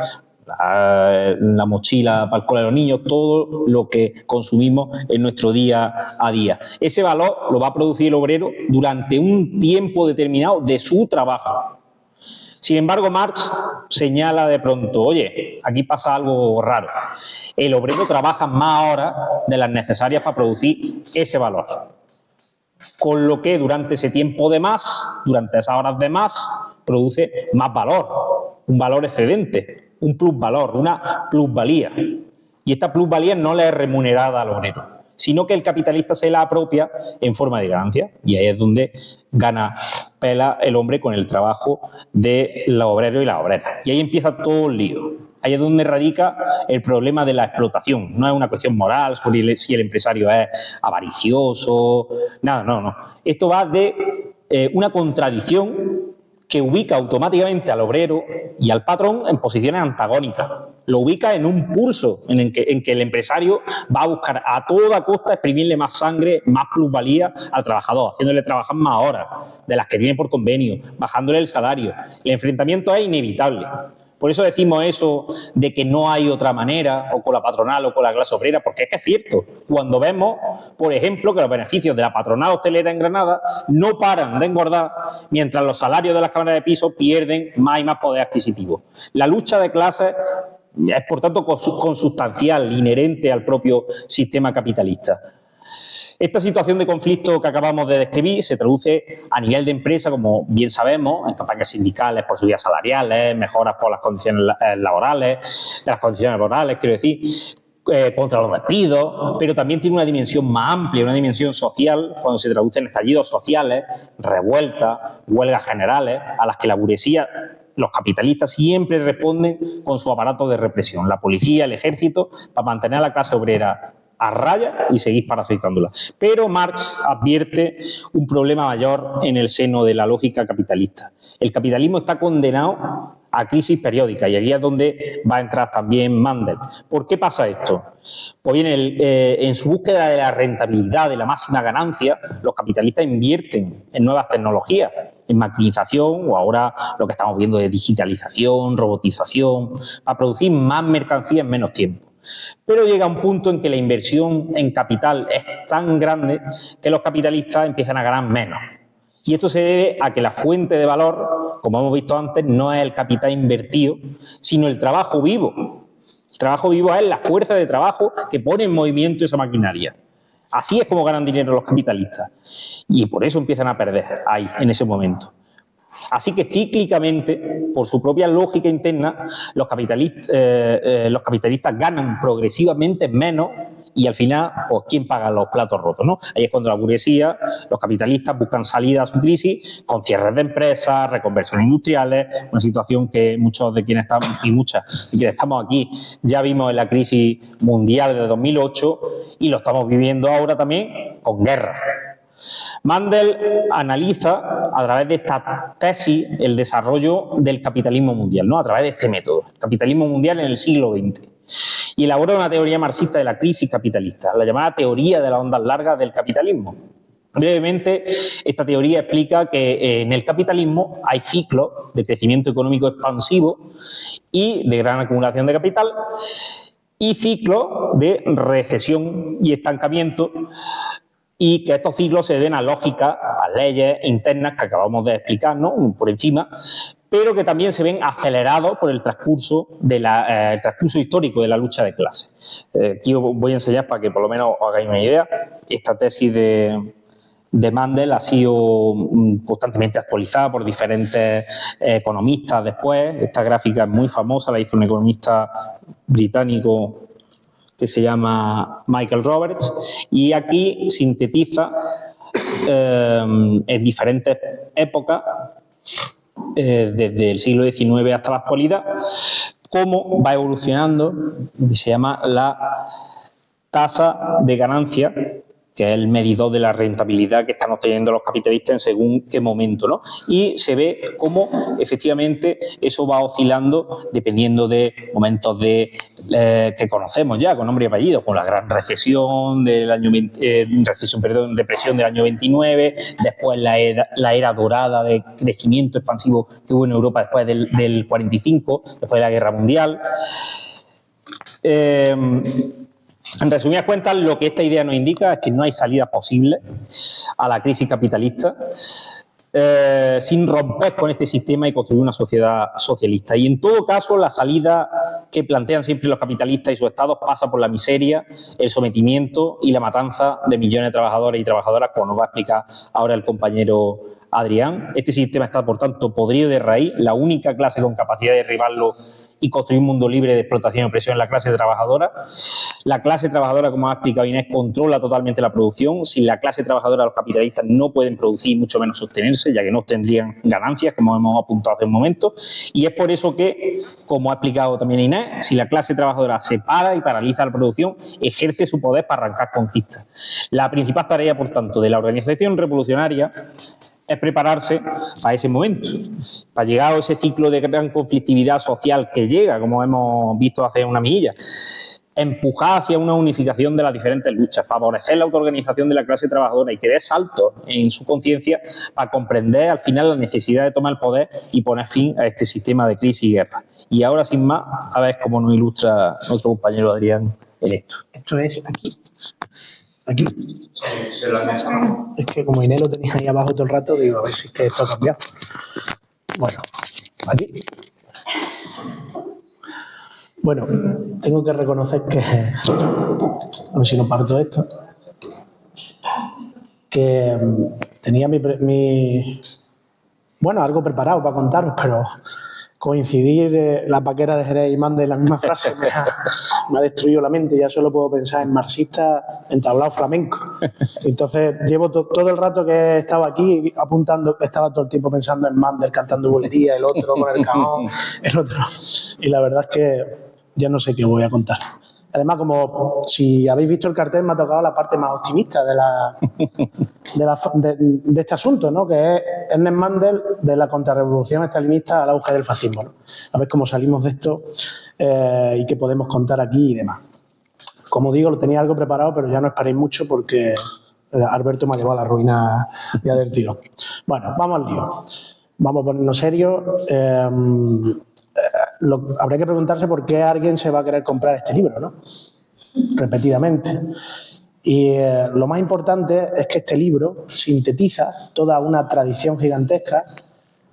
la mochila para el cole de los niños, todo lo que consumimos en nuestro día a día. Ese valor lo va a producir el obrero durante un tiempo determinado de su trabajo. Sin embargo, Marx señala de pronto, oye, aquí pasa algo raro. El obrero trabaja más horas de las necesarias para producir ese valor. Con lo que durante ese tiempo de más, durante esas horas de más, produce más valor, un valor excedente, un plusvalor, una plusvalía. Y esta plusvalía no le es remunerada al obrero, sino que el capitalista se la apropia en forma de ganancia. Y ahí es donde gana pela el hombre con el trabajo de los obreros y las obreras. Y ahí empieza todo el lío. Ahí es donde radica el problema de la explotación. No es una cuestión moral sobre si el empresario es avaricioso, nada, no. Esto va de una contradicción que ubica automáticamente al obrero y al patrón en posiciones antagónicas. Lo ubica en un pulso en que el empresario va a buscar a toda costa exprimirle más sangre, más plusvalía al trabajador, haciéndole trabajar más horas de las que tiene por convenio, bajándole el salario. El enfrentamiento es inevitable. Por eso decimos eso de que no hay otra manera, o con la patronal o con la clase obrera, porque es que es cierto. Cuando vemos, por ejemplo, que los beneficios de la patronal hostelera en Granada no paran de engordar, mientras los salarios de las cámaras de piso pierden más y más poder adquisitivo. La lucha de clases es, por tanto, consustancial, inherente al propio sistema capitalista. Esta situación de conflicto que acabamos de describir se traduce a nivel de empresa, como bien sabemos, en campañas sindicales por subidas salariales, mejoras por las condiciones laborales, quiero decir, contra los despidos, pero también tiene una dimensión más amplia, una dimensión social, cuando se traduce en estallidos sociales, revueltas, huelgas generales, a las que la burguesía, los capitalistas siempre responden con su aparato de represión, la policía, el ejército, para mantener a la clase obrera a raya y seguir parasitándola. Pero Marx advierte un problema mayor en el seno de la lógica capitalista. El capitalismo está condenado a crisis periódicas y aquí es donde va a entrar también Mandel. ¿Por qué pasa esto? Pues bien, en su búsqueda de la rentabilidad, de la máxima ganancia, los capitalistas invierten en nuevas tecnologías, en maquinización o ahora lo que estamos viendo de digitalización, robotización, para producir más mercancía en menos tiempo. Pero llega un punto en que la inversión en capital es tan grande que los capitalistas empiezan a ganar menos. Y esto se debe a que la fuente de valor, como hemos visto antes, no es el capital invertido, sino el trabajo vivo. El trabajo vivo es la fuerza de trabajo que pone en movimiento esa maquinaria. Así es como ganan dinero los capitalistas. Y por eso empiezan a perder ahí, en ese momento. Así que cíclicamente, por su propia lógica interna, los capitalistas ganan progresivamente menos y al final, pues, ¿quién paga los platos rotos, no? Ahí es cuando la burguesía, los capitalistas buscan salida a su crisis con cierres de empresas, reconversiones industriales, una situación que muchos de quienes estamos, y muchas de quienes estamos aquí, ya vimos en la crisis mundial de 2008 y lo estamos viviendo ahora también con guerra. Mandel analiza a través de esta tesis el desarrollo del capitalismo mundial, ¿no? A través de este método, capitalismo mundial en el siglo XX. y elabora una teoría marxista de la crisis capitalista, la llamada teoría de las ondas largas del capitalismo. Brevemente, esta teoría explica que en el capitalismo hay ciclos de crecimiento económico expansivo y de gran acumulación de capital y ciclos de recesión y estancamiento, y que estos ciclos se deben a lógicas, a leyes internas que acabamos de explicar, ¿no?, por encima, pero que también se ven acelerados por el transcurso histórico de la lucha de clases. Aquí os voy a enseñar para que por lo menos os hagáis una idea. Esta tesis de Mandel ha sido constantemente actualizada por diferentes economistas después. Esta gráfica es muy famosa, la hizo un economista británico que se llama Michael Roberts, y aquí sintetiza en diferentes épocas, desde el siglo XIX hasta la actualidad, cómo va evolucionando lo que se llama la tasa de ganancia, que es el medidor de la rentabilidad que están obteniendo los capitalistas en según qué momento, ¿no? Y se ve cómo efectivamente eso va oscilando dependiendo de momentos que conocemos ya con nombre y apellido, con la gran recesión del año depresión del año 29, después la era dorada de crecimiento expansivo que hubo en Europa después del 45, después de la Guerra Mundial. En resumidas cuentas, lo que esta idea nos indica es que no hay salida posible a la crisis capitalista sin romper con este sistema y construir una sociedad socialista. Y en todo caso, la salida que plantean siempre los capitalistas y sus estados pasa por la miseria, el sometimiento y la matanza de millones de trabajadores y trabajadoras, como nos va a explicar ahora el compañero Adrián. Este sistema está, por tanto, podrido de raíz. La única clase con capacidad de derribarlo y construir un mundo libre de explotación y opresión es la clase trabajadora. La clase trabajadora, como ha explicado Inés, controla totalmente la producción. Sin la clase trabajadora, los capitalistas no pueden producir, mucho menos sostenerse, ya que no obtendrían ganancias, como hemos apuntado hace un momento. Y es por eso que, como ha explicado también Inés, si la clase trabajadora se para y paraliza la producción, ejerce su poder para arrancar conquistas. La principal tarea, por tanto, de la organización revolucionaria es prepararse a ese momento, para llegar a ese ciclo de gran conflictividad social que llega, como hemos visto hace una milla, empujar hacia una unificación de las diferentes luchas, favorecer la autoorganización de la clase trabajadora y que dé saltos en su conciencia para comprender al final la necesidad de tomar el poder y poner fin a este sistema de crisis y guerra. Y ahora, sin más, a ver cómo nos ilustra nuestro compañero Adrián en esto. Esto es aquí. Aquí. Es que como Inés lo tenía ahí abajo todo el rato, digo, a ver si es que esto ha cambiado. Bueno, aquí. Bueno, tengo que reconocer que, a ver si no parto esto, que tenía bueno, algo preparado para contaros, pero coincidir la paquera de Jerez y Mandel en la misma frase me ha destruido la mente. Ya solo puedo pensar en marxistas entablados flamenco. Entonces llevo todo el rato que he estado aquí apuntando, estaba todo el tiempo pensando en Mandel cantando bulería, el otro con el cajón, el otro. Y la verdad es que ya no sé qué voy a contar. Además, como si habéis visto el cartel, me ha tocado la parte más optimista de este asunto, ¿no? Que es Ernest Mandel, de la contrarrevolución estalinista al auge del fascismo, ¿no? A ver cómo salimos de esto y qué podemos contar aquí y demás. Como digo, lo tenía algo preparado, pero ya no esperéis mucho porque Alberto me ha llevado a la ruina ya del tirón. Bueno, vamos al lío. Vamos a ponernos serios. Habría que preguntarse por qué alguien se va a querer comprar este libro, ¿no? Repetidamente. Y lo más importante es que este libro sintetiza toda una tradición gigantesca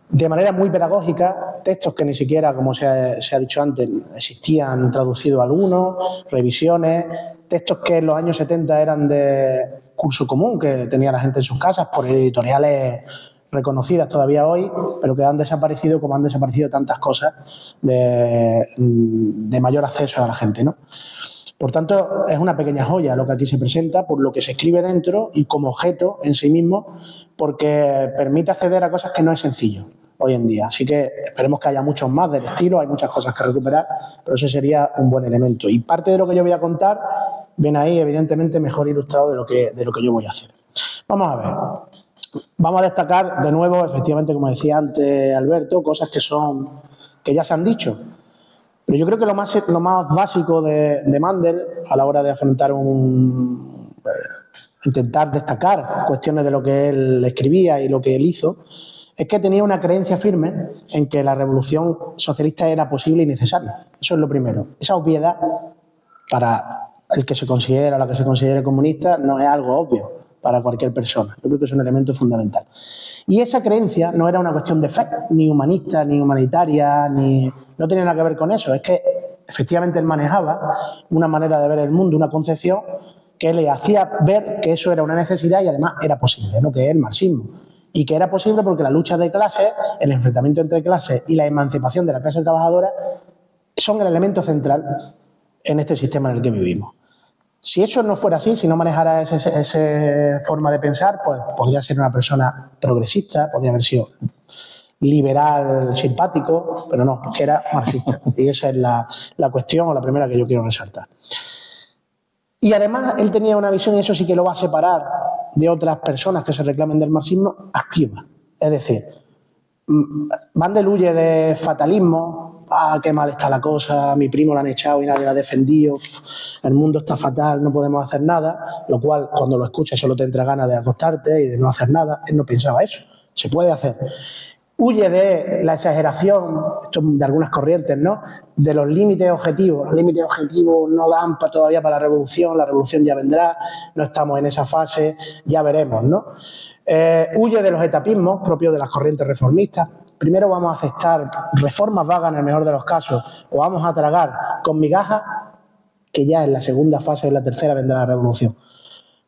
de manera muy pedagógica, textos que ni siquiera, como se ha dicho antes, existían traducidos algunos, revisiones, textos que en los años 70 eran de curso común, que tenía la gente en sus casas por editoriales reconocidas todavía hoy, pero que han desaparecido como han desaparecido tantas cosas de mayor acceso a la gente, ¿no? Por tanto, es una pequeña joya lo que aquí se presenta, por lo que se escribe dentro y como objeto en sí mismo, porque permite acceder a cosas que no es sencillo hoy en día. Así que esperemos que haya muchos más del estilo, hay muchas cosas que recuperar, pero ese sería un buen elemento. Y parte de lo que yo voy a contar viene ahí, evidentemente, mejor ilustrado de lo que yo voy a hacer. Vamos a ver. Vamos a destacar de nuevo, efectivamente, como decía antes Alberto, cosas que ya se han dicho, Pero yo creo que lo más básico de Mandel a la hora de afrontar intentar destacar cuestiones de lo que él escribía y lo que él hizo, es que tenía una creencia firme en que la revolución socialista era posible y necesaria. Eso es lo primero. Esa obviedad, para el que se considera o la que se considere comunista, no es algo obvio para cualquier persona. Yo creo que es un elemento fundamental. Y esa creencia no era una cuestión de fe, ni humanista, ni humanitaria, no tenía nada que ver con eso. Es que efectivamente él manejaba una manera de ver el mundo, una concepción que le hacía ver que eso era una necesidad y además era posible, ¿no? Que es el marxismo. Y que era posible porque la lucha de clases, el enfrentamiento entre clases y la emancipación de la clase trabajadora son el elemento central en este sistema en el que vivimos. Si eso no fuera así, si no manejara esa forma de pensar, pues podría ser una persona progresista, podría haber sido liberal, simpático, pero no, es que era marxista. Y esa es la cuestión o la primera que yo quiero resaltar. Y además él tenía una visión, y eso sí que lo va a separar de otras personas que se reclamen del marxismo, activa. Es decir, Mandel huye de fatalismo, qué mal está la cosa, a mi primo lo han echado y nadie lo ha defendido, el mundo está fatal, no podemos hacer nada, lo cual cuando lo escuchas solo te entra ganas de acostarte y de no hacer nada. Él no pensaba eso, se puede hacer. Huye de la exageración, esto de algunas corrientes, ¿no? De los límites objetivos. Los límites objetivos no dan todavía para la revolución ya vendrá, no estamos en esa fase, ya veremos, ¿no? Huye de los etapismos propios de las corrientes reformistas. Primero vamos a aceptar reformas vagas en el mejor de los casos, o vamos a tragar con migajas, que ya en la segunda fase o en la tercera vendrá la revolución,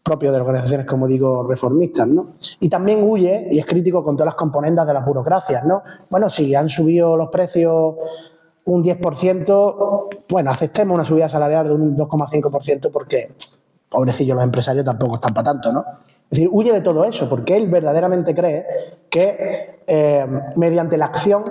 propio de organizaciones, como digo, reformistas, ¿no? Y también huye y es crítico con todas las componentes de las burocracias, ¿no? Bueno, si han subido los precios un 10%, bueno, aceptemos una subida salarial de un 2,5% porque, pobrecillos, los empresarios tampoco están para tanto, ¿no? Es decir, huye de todo eso porque él verdaderamente cree que mediante la acción,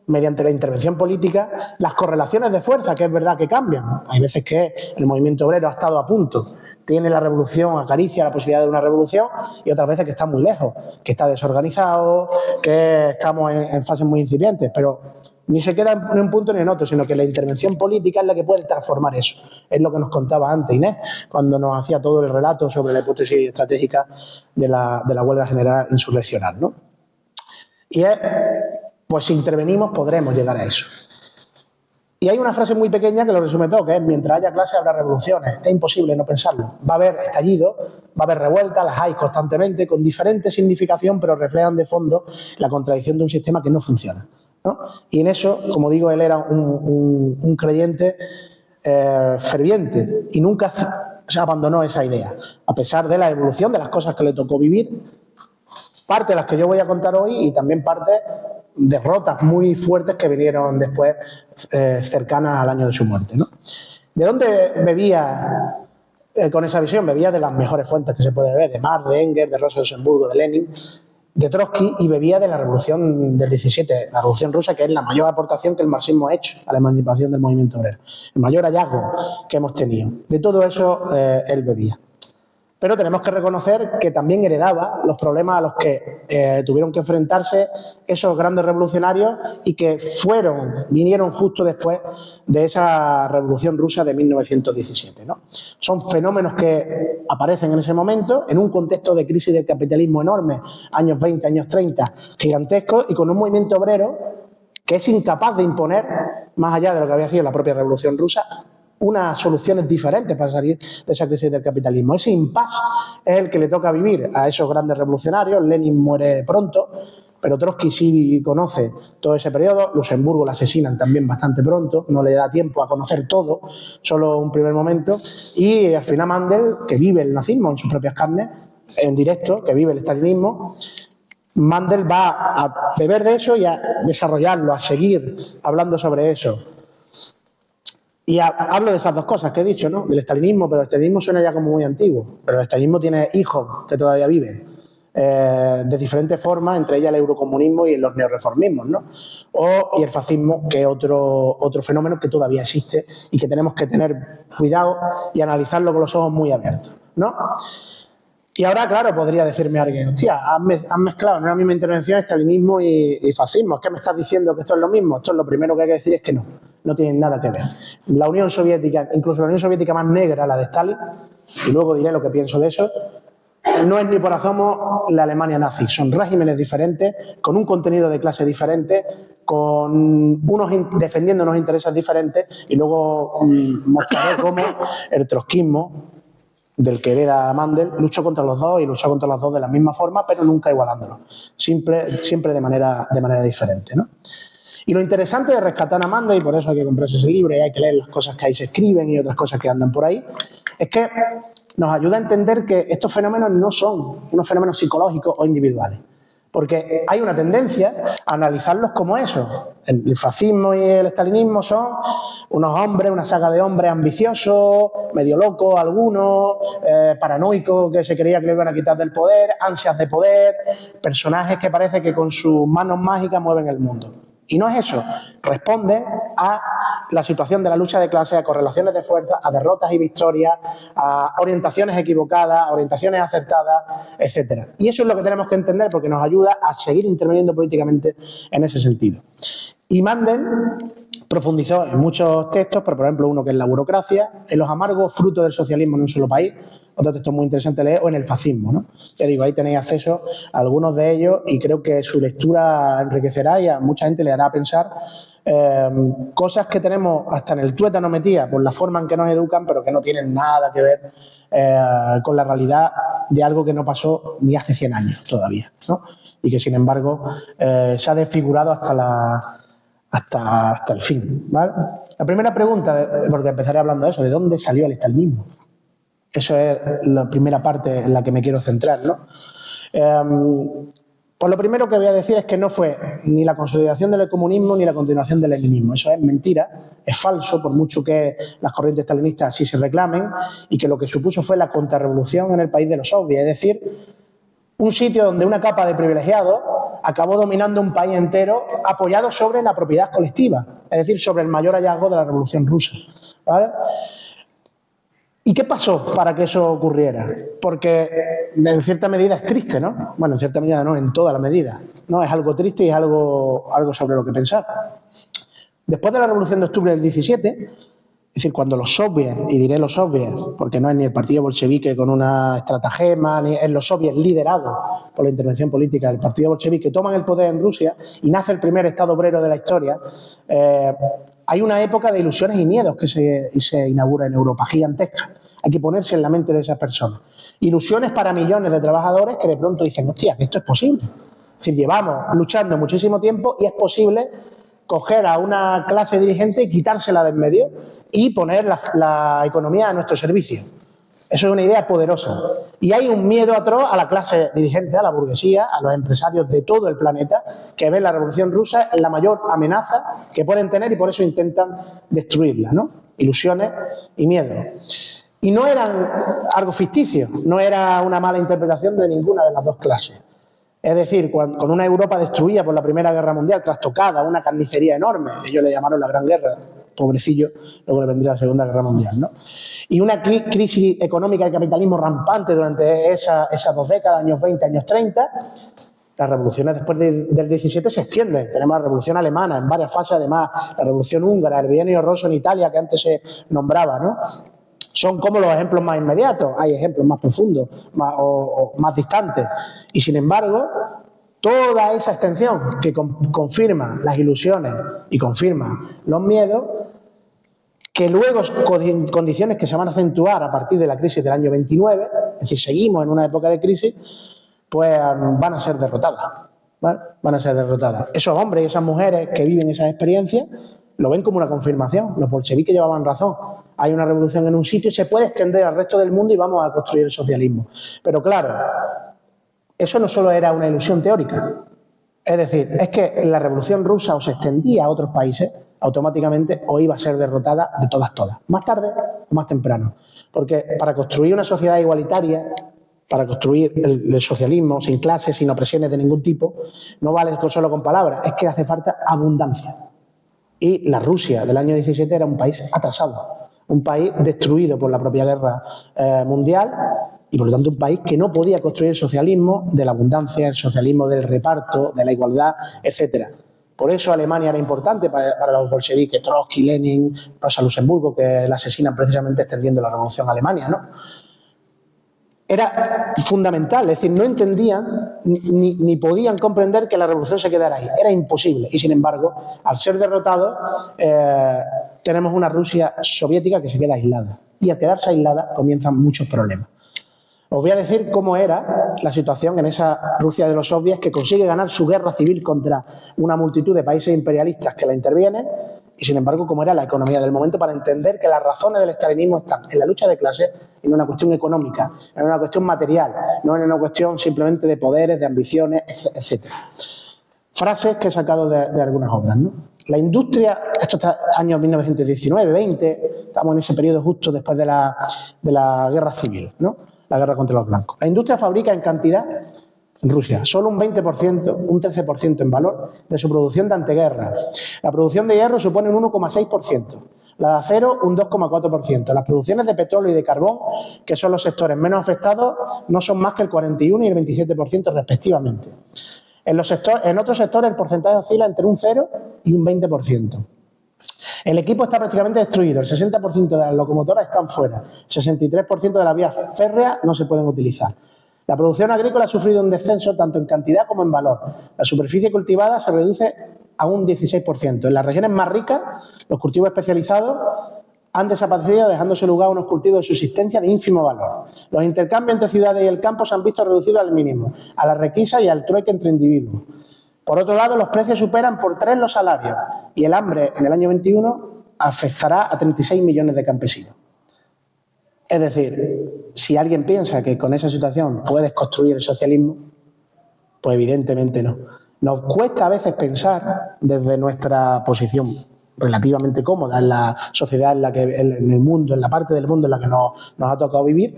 mediante la intervención política, las correlaciones de fuerza, que es verdad que cambian. Hay veces que el movimiento obrero ha estado a punto, tiene la revolución, acaricia la posibilidad de una revolución, y otras veces que está muy lejos, que está desorganizado, que estamos en fases muy incipientes, pero ni se queda en un punto ni en otro, sino que la intervención política es la que puede transformar eso. Es lo que nos contaba antes Inés, cuando nos hacía todo el relato sobre la hipótesis estratégica de la huelga general insurreccional, ¿no? Y es, pues si intervenimos podremos llegar a eso. Y hay una frase muy pequeña que lo resume todo, que es: mientras haya clase habrá revoluciones. Es imposible no pensarlo. Va a haber estallido, va a haber revueltas, las hay constantemente, con diferente significación, pero reflejan de fondo la contradicción de un sistema que no funciona, ¿no? Y en eso, como digo, él era un creyente ferviente y nunca se abandonó esa idea, a pesar de la evolución de las cosas que le tocó vivir, parte de las que yo voy a contar hoy y también parte derrotas muy fuertes que vinieron después cercanas al año de su muerte, ¿no? ¿De dónde bebía con esa visión? Bebía de las mejores fuentes que se puede beber, de Marx, de Engels, de Rosa Luxemburgo, de Lenin, de Trotsky, y bebía de la revolución del 17, la revolución rusa, que es la mayor aportación que el marxismo ha hecho a la emancipación del movimiento obrero, el mayor hallazgo que hemos tenido. De todo eso él bebía. Pero tenemos que reconocer que también heredaba los problemas a los que tuvieron que enfrentarse esos grandes revolucionarios y que vinieron justo después de esa revolución rusa de 1917, ¿no? Son fenómenos que aparecen en ese momento en un contexto de crisis del capitalismo enorme, años 20, años 30, gigantescos, y con un movimiento obrero que es incapaz de imponer, más allá de lo que había sido la propia revolución rusa, unas soluciones diferentes para salir de esa crisis del capitalismo. Ese impasse es el que le toca vivir a esos grandes revolucionarios. Lenin muere pronto, pero Trotsky sí conoce todo ese periodo. Luxemburgo lo asesinan también bastante pronto, no le da tiempo a conocer todo, solo un primer momento. Y al final Mandel, que vive el nazismo en sus propias carnes, en directo, que vive el stalinismo, Mandel va a beber de eso y a desarrollarlo, a seguir hablando sobre eso. Y hablo de esas dos cosas que he dicho, ¿no? Del estalinismo, pero el estalinismo suena ya como muy antiguo. Pero el estalinismo tiene hijos que todavía viven de diferentes formas, entre ellas el eurocomunismo y los neorreformismos, ¿no? Y el fascismo, que es otro fenómeno que todavía existe y que tenemos que tener cuidado y analizarlo con los ojos muy abiertos, ¿no? Y ahora, claro, podría decirme alguien: hostia, has mezclado en una misma intervención estalinismo y fascismo. ¿Es que me estás diciendo que esto es lo mismo? Esto es lo primero que hay que decir, es que no. no tienen nada que ver. La Unión Soviética, incluso la Unión Soviética más negra, la de Stalin, y luego diré lo que pienso de eso, no es ni por asomo la Alemania nazi. Son regímenes diferentes, con un contenido de clase diferente, con defendiendo unos intereses diferentes, y luego mostraré cómo el trotskismo, del que hereda Mandel, luchó contra los dos y luchó contra los dos de la misma forma, pero nunca igualándolos, siempre de manera diferente, ¿no? Y lo interesante de rescatar a Mandel, y por eso hay que comprarse ese libro y hay que leer las cosas que ahí se escriben y otras cosas que andan por ahí, es que nos ayuda a entender que estos fenómenos no son unos fenómenos psicológicos o individuales, porque hay una tendencia a analizarlos como eso. El fascismo y el estalinismo son unos hombres, una saga de hombres ambiciosos, medio locos algunos, paranoicos que se creía que le iban a quitar del poder, ansias de poder, personajes que parece que con sus manos mágicas mueven el mundo. Y no es eso, responde a la situación de la lucha de clases, a correlaciones de fuerza, a derrotas y victorias, a orientaciones equivocadas, a orientaciones acertadas, etc. Y eso es lo que tenemos que entender porque nos ayuda a seguir interviniendo políticamente en ese sentido. Y Mandel profundizó en muchos textos, pero por ejemplo uno que es La burocracia, en los amargos frutos del socialismo en un solo país, otro texto muy interesante leer, o en el fascismo, ¿no? Ya digo, ahí tenéis acceso a algunos de ellos y creo que su lectura enriquecerá y a mucha gente le hará pensar cosas que tenemos hasta en el tuétano metidas por la forma en que nos educan, pero que no tienen nada que ver con la realidad de algo que no pasó ni hace 100 años todavía, ¿no? Y que sin embargo se ha desfigurado hasta el fin, ¿vale? La primera pregunta, porque empezaré hablando de eso, ¿de dónde salió el estalinismo? Eso es la primera parte en la que me quiero centrar, ¿no? Pues lo primero que voy a decir es que no fue ni la consolidación del comunismo ni la continuación del leninismo. Eso es mentira, es falso, por mucho que las corrientes estalinistas así se reclamen, y que lo que supuso fue la contrarrevolución en el país de los soviets, es decir, un sitio donde una capa de privilegiados acabó dominando un país entero apoyado sobre la propiedad colectiva, es decir, sobre el mayor hallazgo de la Revolución Rusa, ¿vale? ¿Y qué pasó para que eso ocurriera? Porque en cierta medida es triste, ¿no? Bueno, en cierta medida no, en toda la medida, ¿no? Es algo triste y es algo sobre lo que pensar. Después de la Revolución de Octubre del 17, es decir, cuando los soviets, y diré los soviets, porque no es ni el partido bolchevique con una estratagema, ni es los soviets liderados por la intervención política del partido bolchevique, toman el poder en Rusia y nace el primer Estado obrero de la historia. Hay una época de ilusiones y miedos que se inaugura en Europa, gigantesca. Hay que ponerse en la mente de esas personas. Ilusiones para millones de trabajadores que de pronto dicen, hostia, que esto es posible. Es decir, llevamos luchando muchísimo tiempo y es posible coger a una clase dirigente y quitársela de en medio y poner la economía a nuestro servicio. Eso es una idea poderosa. Y hay un miedo atroz a la clase dirigente, a la burguesía, a los empresarios de todo el planeta, que ven la Revolución Rusa en la mayor amenaza que pueden tener y por eso intentan destruirla, ¿no? Ilusiones y miedo. Y no eran algo ficticio, no era una mala interpretación de ninguna de las dos clases. Es decir, con una Europa destruida por la Primera Guerra Mundial, trastocada, una carnicería enorme, ellos le llamaron la Gran Guerra, pobrecillo, luego le vendría la Segunda Guerra Mundial, ¿no? Y una crisis económica del capitalismo rampante durante esas 2 décadas, años 20, años 30, las revoluciones después del 17 se extienden. Tenemos la revolución alemana en varias fases, además, la revolución húngara, el bienio rosso en Italia, que antes se nombraba, ¿no? Son como los ejemplos más inmediatos, hay ejemplos más profundos o más distantes. Y sin embargo, toda esa extensión que confirma las ilusiones y confirma los miedos, que luego condiciones que se van a acentuar a partir de la crisis del año 29, es decir, seguimos en una época de crisis, pues van a ser derrotadas, ¿vale? Van a ser derrotadas. Esos hombres y esas mujeres que viven esas experiencias lo ven como una confirmación. Los bolcheviques llevaban razón. Hay una revolución en un sitio y se puede extender al resto del mundo y vamos a construir el socialismo. Pero claro, eso no solo era una ilusión teórica. Es decir, es que la Revolución Rusa o se extendía a otros países automáticamente o iba a ser derrotada de todas, más tarde o más temprano. Porque para construir una sociedad igualitaria, para construir el socialismo sin clases, sin opresiones de ningún tipo, no vale solo con palabras, es que hace falta abundancia. Y la Rusia del año 17 era un país atrasado, un país destruido por la propia guerra mundial y por lo tanto un país que no podía construir el socialismo de la abundancia, el socialismo del reparto, de la igualdad, etcétera. Por eso Alemania era importante para los bolcheviques, Trotsky, Lenin, Rosa Luxemburgo, que la asesinan precisamente extendiendo la revolución a Alemania, ¿no? Era fundamental, es decir, no entendían ni podían comprender que la revolución se quedara ahí. Era imposible. Y sin embargo, al ser derrotados, tenemos una Rusia soviética que se queda aislada. Y al quedarse aislada comienzan muchos problemas. Os voy a decir cómo era la situación en esa Rusia de los soviets que consigue ganar su guerra civil contra una multitud de países imperialistas que la intervienen y, sin embargo, cómo era la economía del momento para entender que las razones del estalinismo están en la lucha de clases y no en una cuestión económica, no en una cuestión material, no en una cuestión simplemente de poderes, de ambiciones, etc. Frases que he sacado de algunas obras, ¿no? La industria, esto está años 1919, 20, estamos en ese periodo justo después de la guerra civil, ¿no? La guerra contra los blancos. La industria fabrica en cantidad, en Rusia, solo un 20%, un 13% en valor de su producción de anteguerra. La producción de hierro supone un 1,6%, la de acero un 2,4%. Las producciones de petróleo y de carbón, que son los sectores menos afectados, no son más que el 41 y el 27% respectivamente. En otros sectores el porcentaje oscila entre un 0 y un 20%. El equipo está prácticamente destruido, el 60% de las locomotoras están fuera, el 63% de las vías férreas no se pueden utilizar. La producción agrícola ha sufrido un descenso tanto en cantidad como en valor. La superficie cultivada se reduce a un 16%. En las regiones más ricas, los cultivos especializados han desaparecido, dejándose lugar a unos cultivos de subsistencia de ínfimo valor. Los intercambios entre ciudades y el campo se han visto reducidos al mínimo, a la requisa y al trueque entre individuos. Por otro lado, los precios superan por 3 los salarios y el hambre en el año 21 afectará a 36 millones de campesinos. Es decir, si alguien piensa que con esa situación puedes construir el socialismo, pues evidentemente no. Nos cuesta a veces pensar desde nuestra posición relativamente cómoda en la sociedad en el mundo, en la parte del mundo en la que nos ha tocado vivir,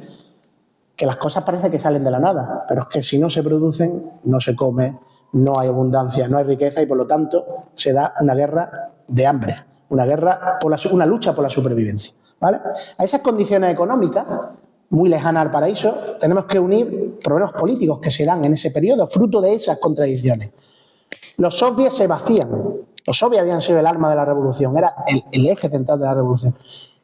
que las cosas parece que salen de la nada, pero es que si no se producen, no se come, no hay abundancia, no hay riqueza y por lo tanto se da una guerra de hambre, una lucha por la supervivencia, ¿vale? A esas condiciones económicas, muy lejanas al paraíso, tenemos que unir problemas políticos que se dan en ese periodo, fruto de esas contradicciones. Los soviets se vacían, los soviets habían sido el alma de la revolución, era el eje central de la revolución.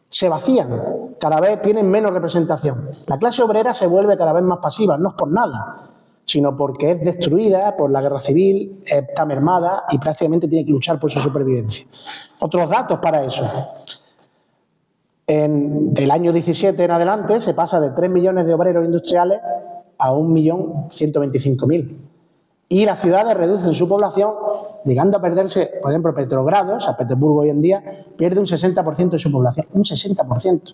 Se vacían, cada vez tienen menos representación. La clase obrera se vuelve cada vez más pasiva, no es por nada, sino porque es destruida por la guerra civil, está mermada y prácticamente tiene que luchar por su supervivencia. Otros datos para eso. Del año 17 en adelante se pasa de 3 millones de obreros industriales a 1.125.000. Y las ciudades reducen su población, llegando a perderse, por ejemplo, Petrogrado, San Petersburgo hoy en día, pierde un 60% de su población, un 60%.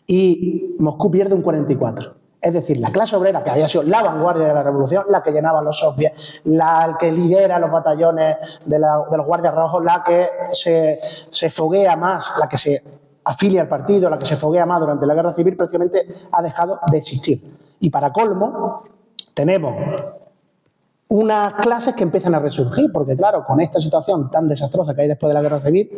Y Moscú pierde un 44%. Es decir, la clase obrera, que había sido la vanguardia de la revolución, la que llenaba los soviets, la que lidera los batallones de los guardias rojos, la que se foguea más, la que se afilia al partido, la que se foguea más durante la guerra civil, prácticamente ha dejado de existir. Y para colmo, tenemos unas clases que empiezan a resurgir, porque claro, con esta situación tan desastrosa que hay después de la guerra civil,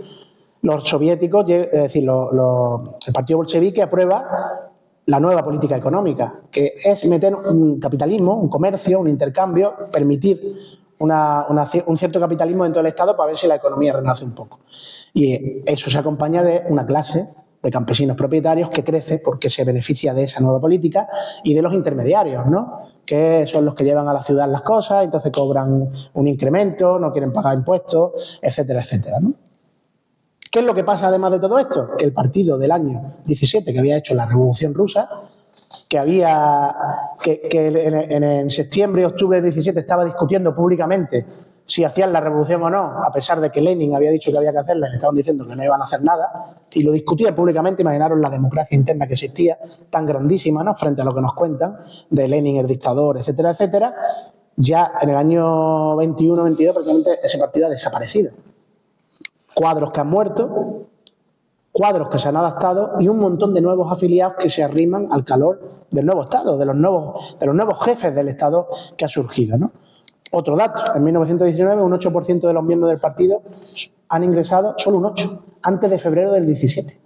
los soviéticos, es decir, el partido bolchevique aprueba la nueva política económica, que es meter un capitalismo, un comercio, un intercambio, permitir un cierto capitalismo dentro del Estado para ver si la economía renace un poco. Y eso se acompaña de una clase de campesinos propietarios que crece porque se beneficia de esa nueva política y de los intermediarios, ¿no? Que son los que llevan a la ciudad las cosas, entonces cobran un incremento, no quieren pagar impuestos, etcétera, etcétera, ¿no? ¿Qué es lo que pasa además de todo esto? Que el partido del año 17, que había hecho la Revolución Rusa, que en septiembre y octubre del 17 estaba discutiendo públicamente si hacían la revolución o no, a pesar de que Lenin había dicho que había que hacerla y le estaban diciendo que no iban a hacer nada, y lo discutía públicamente. Imaginaros la democracia interna que existía, tan grandísima, ¿no?, frente a lo que nos cuentan de Lenin, el dictador, etcétera, etcétera. Ya en el año 21-22 prácticamente ese partido ha desaparecido. Cuadros que han muerto, cuadros que se han adaptado y un montón de nuevos afiliados que se arriman al calor del nuevo Estado, de los nuevos jefes del Estado que ha surgido, ¿no? Otro dato, en 1919 un 8% de los miembros del partido han ingresado, solo un 8%, antes de febrero del 17.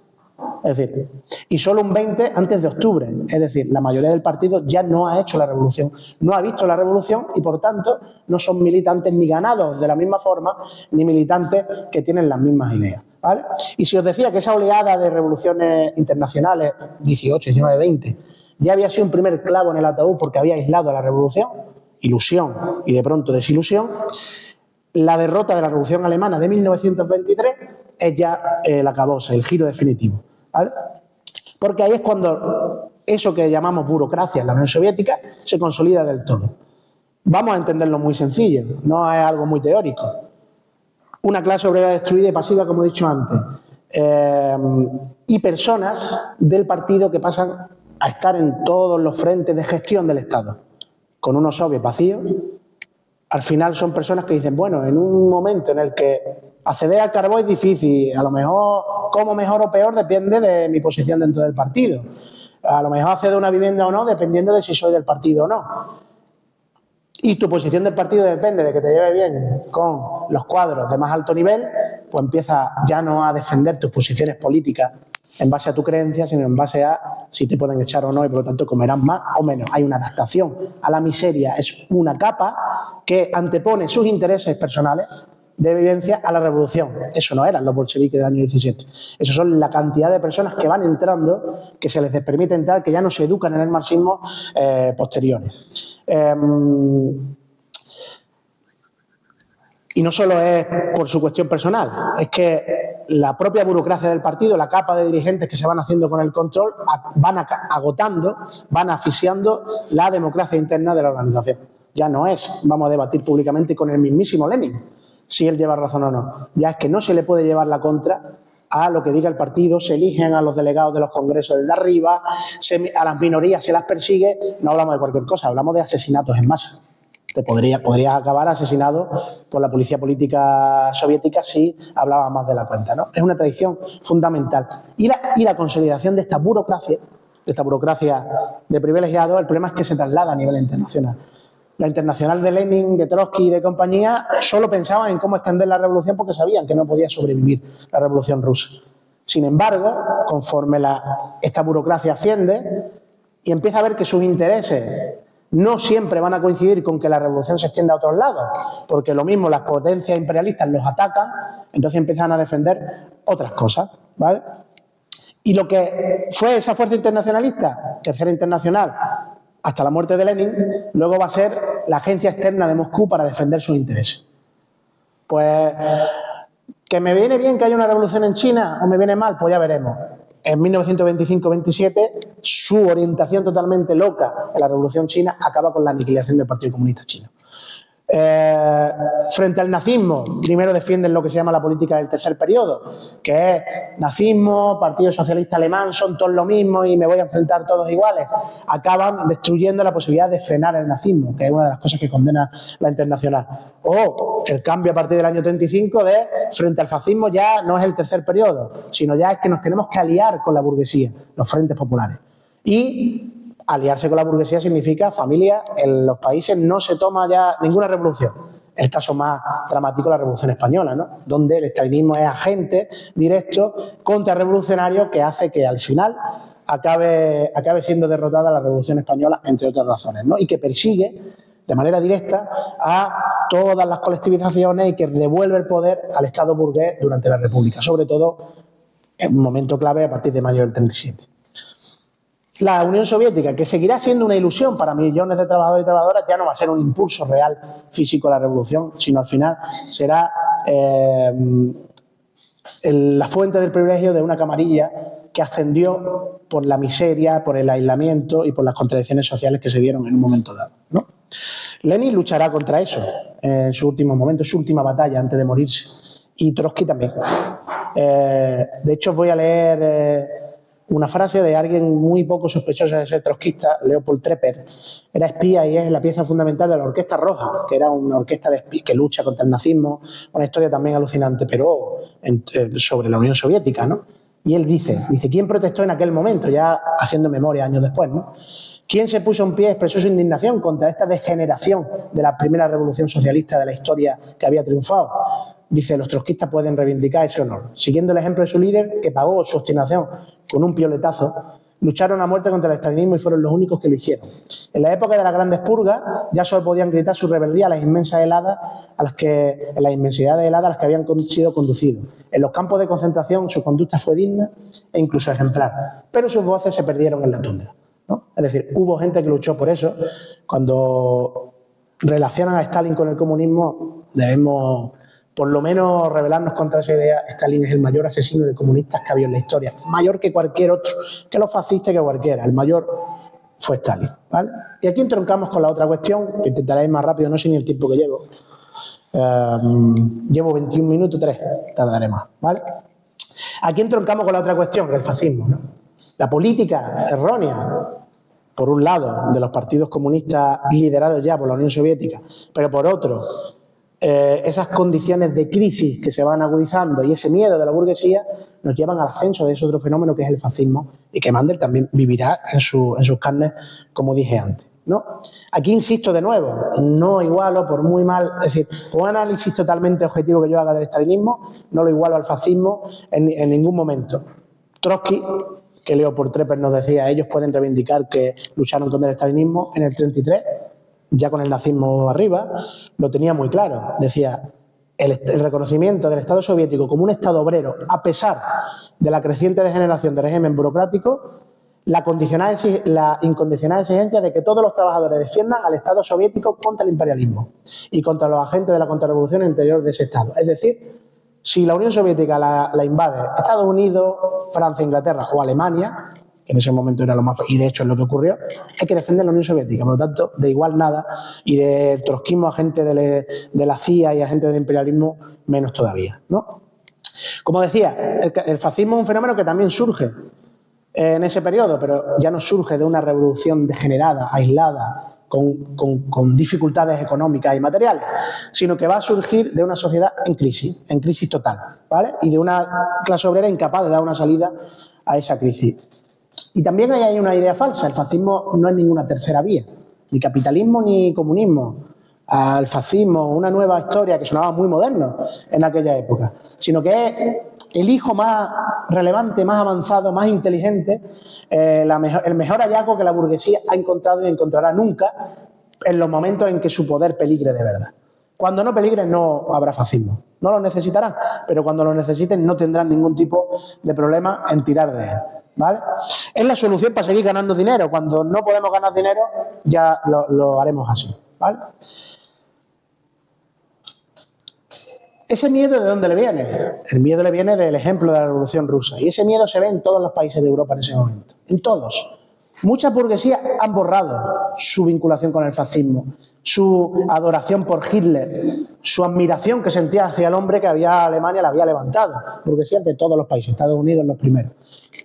Es decir, y solo un 20 antes de octubre. Es decir, la mayoría del partido ya no ha hecho la revolución, no ha visto la revolución y, por tanto, no son militantes ni ganados de la misma forma, ni militantes que tienen las mismas ideas, ¿vale? Y si os decía que esa oleada de revoluciones internacionales, 18, 19, 20, ya había sido un primer clavo en el ataúd porque había aislado a la revolución, ilusión y de pronto desilusión, la derrota de la Revolución Alemana de 1923 es ya el acabose, el giro definitivo, ¿vale? Porque ahí es cuando eso que llamamos burocracia en la Unión Soviética se consolida del todo. Vamos a entenderlo muy sencillo, no es algo muy teórico. Una clase obrera destruida y pasiva, como he dicho antes, y personas del partido que pasan a estar en todos los frentes de gestión del Estado, con unos soviets vacíos. Al final son personas que dicen, bueno, en un momento en el que acceder al carbón es difícil, a lo mejor como mejor o peor depende de mi posición dentro del partido. A lo mejor acceder a una vivienda o no dependiendo de si soy del partido o no. Y tu posición del partido depende de que te lleves bien con los cuadros de más alto nivel, pues empieza ya no a defender tus posiciones políticas en base a tu creencia, sino en base a si te pueden echar o no y por lo tanto comerán más o menos. Hay una adaptación a la miseria, es una capa que antepone sus intereses personales de vivencia a la revolución. Eso no eran los bolcheviques del año 17. Eso son la cantidad de personas que van entrando, que se les permite entrar, que ya no se educan en el marxismo posteriores. Y no solo es por su cuestión personal, es que la propia burocracia del partido, la capa de dirigentes que se van haciendo con el control, van agotando, van asfixiando la democracia interna de la organización. Ya no es, vamos a debatir públicamente con el mismísimo Lenin, si él lleva razón o no. Ya es que no se le puede llevar la contra a lo que diga el partido, se eligen a los delegados de los congresos desde arriba, a las minorías se las persigue, no hablamos de cualquier cosa, hablamos de asesinatos en masa. Te podrías acabar asesinado por la policía política soviética si hablaba más de la cuenta, ¿no? Es una tradición fundamental. Y la consolidación de esta burocracia de privilegiados, el problema es que se traslada a nivel internacional. La internacional de Lenin, de Trotsky y de compañía solo pensaban en cómo extender la revolución porque sabían que no podía sobrevivir la revolución rusa. Sin embargo, conforme esta burocracia asciende y empieza a ver que sus intereses no siempre van a coincidir con que la revolución se extienda a otros lados, porque lo mismo las potencias imperialistas los atacan, entonces empiezan a defender otras cosas, ¿vale? Y lo que fue esa fuerza internacionalista, Tercera Internacional, hasta la muerte de Lenin, luego va a ser la agencia externa de Moscú para defender sus intereses. Pues, ¿que me viene bien que haya una revolución en China o me viene mal? Pues ya veremos. En 1925-27, su orientación totalmente loca en la Revolución China acaba con la aniquilación del Partido Comunista Chino. Frente al nazismo, primero defienden lo que se llama la política del tercer periodo, que es nazismo, Partido Socialista Alemán, son todos lo mismo y me voy a enfrentar todos iguales. Acaban destruyendo la posibilidad de frenar el nazismo, que es una de las cosas que condena la internacional. O el cambio a partir del año 35 de frente al fascismo ya no es el tercer periodo, sino ya es que nos tenemos que aliar con la burguesía, los frentes populares. Y aliarse con la burguesía significa, familia, en los países no se toma ya ninguna revolución. El caso más dramático es la Revolución Española, ¿no? Donde el estalinismo es agente directo contrarrevolucionario que hace que al final acabe siendo derrotada la Revolución Española, entre otras razones, ¿no? Y que persigue de manera directa a todas las colectivizaciones y que devuelve el poder al Estado burgués durante la República, sobre todo en un momento clave a partir de mayo del 37. La Unión Soviética, que seguirá siendo una ilusión para millones de trabajadores y trabajadoras, ya no va a ser un impulso real físico a la revolución, sino al final será la fuente del privilegio de una camarilla que ascendió por la miseria, por el aislamiento y por las contradicciones sociales que se dieron en un momento dado, ¿no? Lenin luchará contra eso en su último momento, en su última batalla antes de morirse, y Trotsky también. De hecho, os voy a leer una frase de alguien muy poco sospechoso de ser trotskista, Leopold Trepper. Era espía y es la pieza fundamental de la Orquesta Roja, que era una orquesta de espías que lucha contra el nazismo, una historia también alucinante, pero sobre la Unión Soviética, ¿no? Y él dice, ¿quién protestó en aquel momento? Ya haciendo memoria años después, ¿no? ¿Quién se puso en pie y expresó su indignación contra esta degeneración de la primera revolución socialista de la historia que había triunfado? Dice, los trotskistas pueden reivindicar ese honor, siguiendo el ejemplo de su líder que pagó su obstinación con un pioletazo, lucharon a muerte contra el estalinismo y fueron los únicos que lo hicieron. En la época de las grandes purgas ya solo podían gritar su rebeldía a las inmensas heladas en las inmensidades heladas a las que habían sido conducidos. En los campos de concentración su conducta fue digna e incluso ejemplar, pero sus voces se perdieron en la tundra, ¿no? Es decir, hubo gente que luchó por eso. Cuando relacionan a Stalin con el comunismo, debemos por lo menos rebelarnos contra esa idea. Stalin es el mayor asesino de comunistas que ha habido en la historia, mayor que cualquier otro, que los fascistas, que cualquiera. El mayor fue Stalin, ¿vale? Y aquí entroncamos con la otra cuestión, que intentaré ir más rápido, no sé ni el tiempo que llevo. Llevo 21 minutos, 3, tardaré más, ¿vale? Aquí entroncamos con la otra cuestión, que es el fascismo, ¿no? La política errónea, por un lado, de los partidos comunistas liderados ya por la Unión Soviética, pero por otro, esas condiciones de crisis que se van agudizando y ese miedo de la burguesía nos llevan al ascenso de ese otro fenómeno que es el fascismo, y que Mandel también vivirá en sus carnes, como dije antes, ¿no? Aquí insisto de nuevo, no igualo, por muy mal, es decir, por un análisis totalmente objetivo que yo haga del estalinismo, no lo igualo al fascismo en ningún momento. Trotsky, que Leopold Trepper nos decía, ellos pueden reivindicar que lucharon contra el estalinismo en el 33, ya con el nazismo arriba, lo tenía muy claro. Decía, el reconocimiento del Estado soviético como un Estado obrero, a pesar de la creciente degeneración del régimen burocrático, la incondicional exigencia de que todos los trabajadores defiendan al Estado soviético contra el imperialismo y contra los agentes de la contrarrevolución interior de ese Estado. Es decir, si la Unión Soviética la invade Estados Unidos, Francia, Inglaterra o Alemania, que en ese momento era lo más... y de hecho es lo que ocurrió, hay que defender la Unión Soviética. Por lo tanto, de igual nada, y del trotskismo a gente de la CIA y a gente del imperialismo, menos todavía, ¿no? Como decía, el fascismo es un fenómeno que también surge en ese periodo, pero ya no surge de una revolución degenerada, aislada, con dificultades económicas y materiales, sino que va a surgir de una sociedad en crisis total, ¿vale? Y de una clase obrera incapaz de dar una salida a esa crisis. Y también hay una idea falsa: el fascismo no es ninguna tercera vía, ni capitalismo ni comunismo. Al fascismo, una nueva historia que sonaba muy moderno en aquella época, sino que es el hijo más relevante, más avanzado, más inteligente, el mejor hallazgo que la burguesía ha encontrado y encontrará nunca en los momentos en que su poder peligre de verdad. Cuando no peligre no habrá fascismo, no lo necesitarán, pero cuando lo necesiten no tendrán ningún tipo de problema en tirar de él, ¿vale? Es la solución para seguir ganando dinero. Cuando no podemos ganar dinero ya lo haremos así, ¿vale? ¿Ese miedo de dónde le viene? El miedo le viene del ejemplo de la Revolución Rusa. Y ese miedo se ve en todos los países de Europa en ese momento. En todos. Muchas burguesías han borrado su vinculación con el fascismo, su adoración por Hitler, su admiración que sentía hacia el hombre que Alemania la había levantado. Burguesías de todos los países, Estados Unidos los primeros.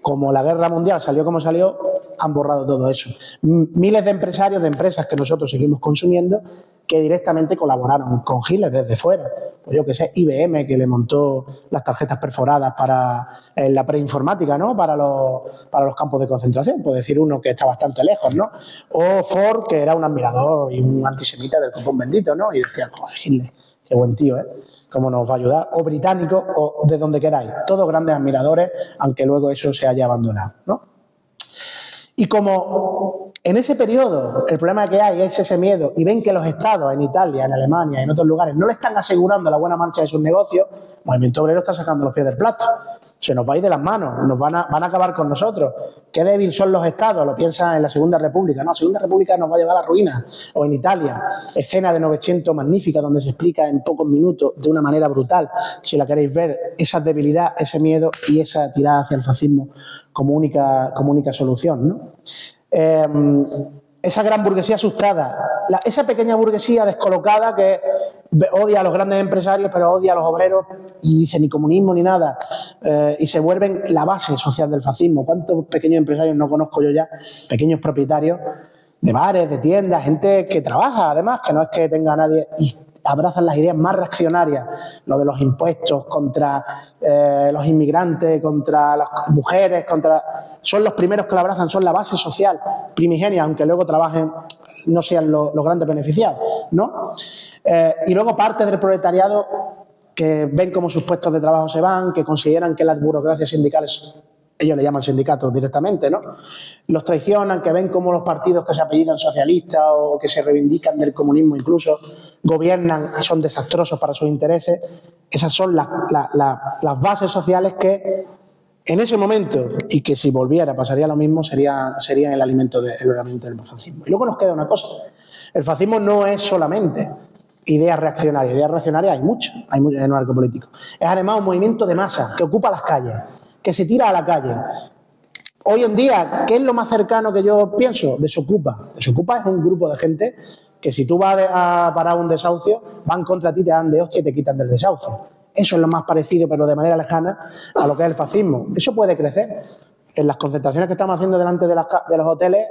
Como la guerra mundial salió como salió, han borrado todo eso. Miles de empresarios, de empresas que nosotros seguimos consumiendo, que directamente colaboraron con Hitler desde fuera. Pues yo que sé, IBM, que le montó las tarjetas perforadas para la preinformática, ¿no? Para los campos de concentración, por decir uno que está bastante lejos, ¿no? O Ford, que era un admirador y un antisemita del copón bendito, ¿no? Y decía, joder, Hitler, qué buen tío, ¿eh? Cómo nos va a ayudar, o británicos, o de donde queráis. Todos grandes admiradores, aunque luego eso se haya abandonado, ¿no? Y como en ese periodo el problema que hay es ese miedo, y ven que los estados en Italia, en Alemania, en otros lugares, no le están asegurando la buena marcha de sus negocios, el movimiento obrero está sacando los pies del plato. Se nos va a ir de las manos, van a acabar con nosotros. Qué débil son los estados, lo piensan en la Segunda República. No, la Segunda República nos va a llevar a la ruina. O en Italia, escena de Novecento magnífica, donde se explica en pocos minutos, de una manera brutal, si la queréis ver, esa debilidad, ese miedo y esa tirada hacia el fascismo como única solución, ¿no? Esa gran burguesía asustada, esa pequeña burguesía descolocada que odia a los grandes empresarios pero odia a los obreros y dice ni comunismo ni nada, y se vuelven la base social del fascismo. ¿Cuántos pequeños empresarios no conozco yo ya? Pequeños propietarios de bares, de tiendas, gente que trabaja además, que no es que tenga a nadie, y abrazan las ideas más reaccionarias, lo de los impuestos contra los inmigrantes, contra las mujeres, son los primeros que la abrazan, son la base social primigenia, aunque luego trabajen, no sean los grandes beneficiados, ¿no? Y luego parte del proletariado que ven cómo sus puestos de trabajo se van, que consideran que las burocracias sindicales ellos le llaman sindicatos directamente, ¿no? Los traicionan, que ven cómo los partidos que se apellidan socialistas o que se reivindican del comunismo incluso gobiernan y son desastrosos para sus intereses. Esas son las bases sociales que en ese momento, y que si volviera pasaría lo mismo, serían el alimento del fascismo. Y luego nos queda una cosa. El fascismo no es solamente ideas reaccionarias. Ideas reaccionarias hay muchas en un arco político. Es además un movimiento de masa que ocupa las calles, que se tira a la calle. Hoy en día, ¿qué es lo más cercano que yo pienso? Desocupa. Desocupa es un grupo de gente que si tú vas a parar un desahucio, van contra ti, te dan de hostia y te quitan del desahucio. Eso es lo más parecido, pero de manera lejana, a lo que es el fascismo. Eso puede crecer. En las concentraciones que estamos haciendo delante de los hoteles,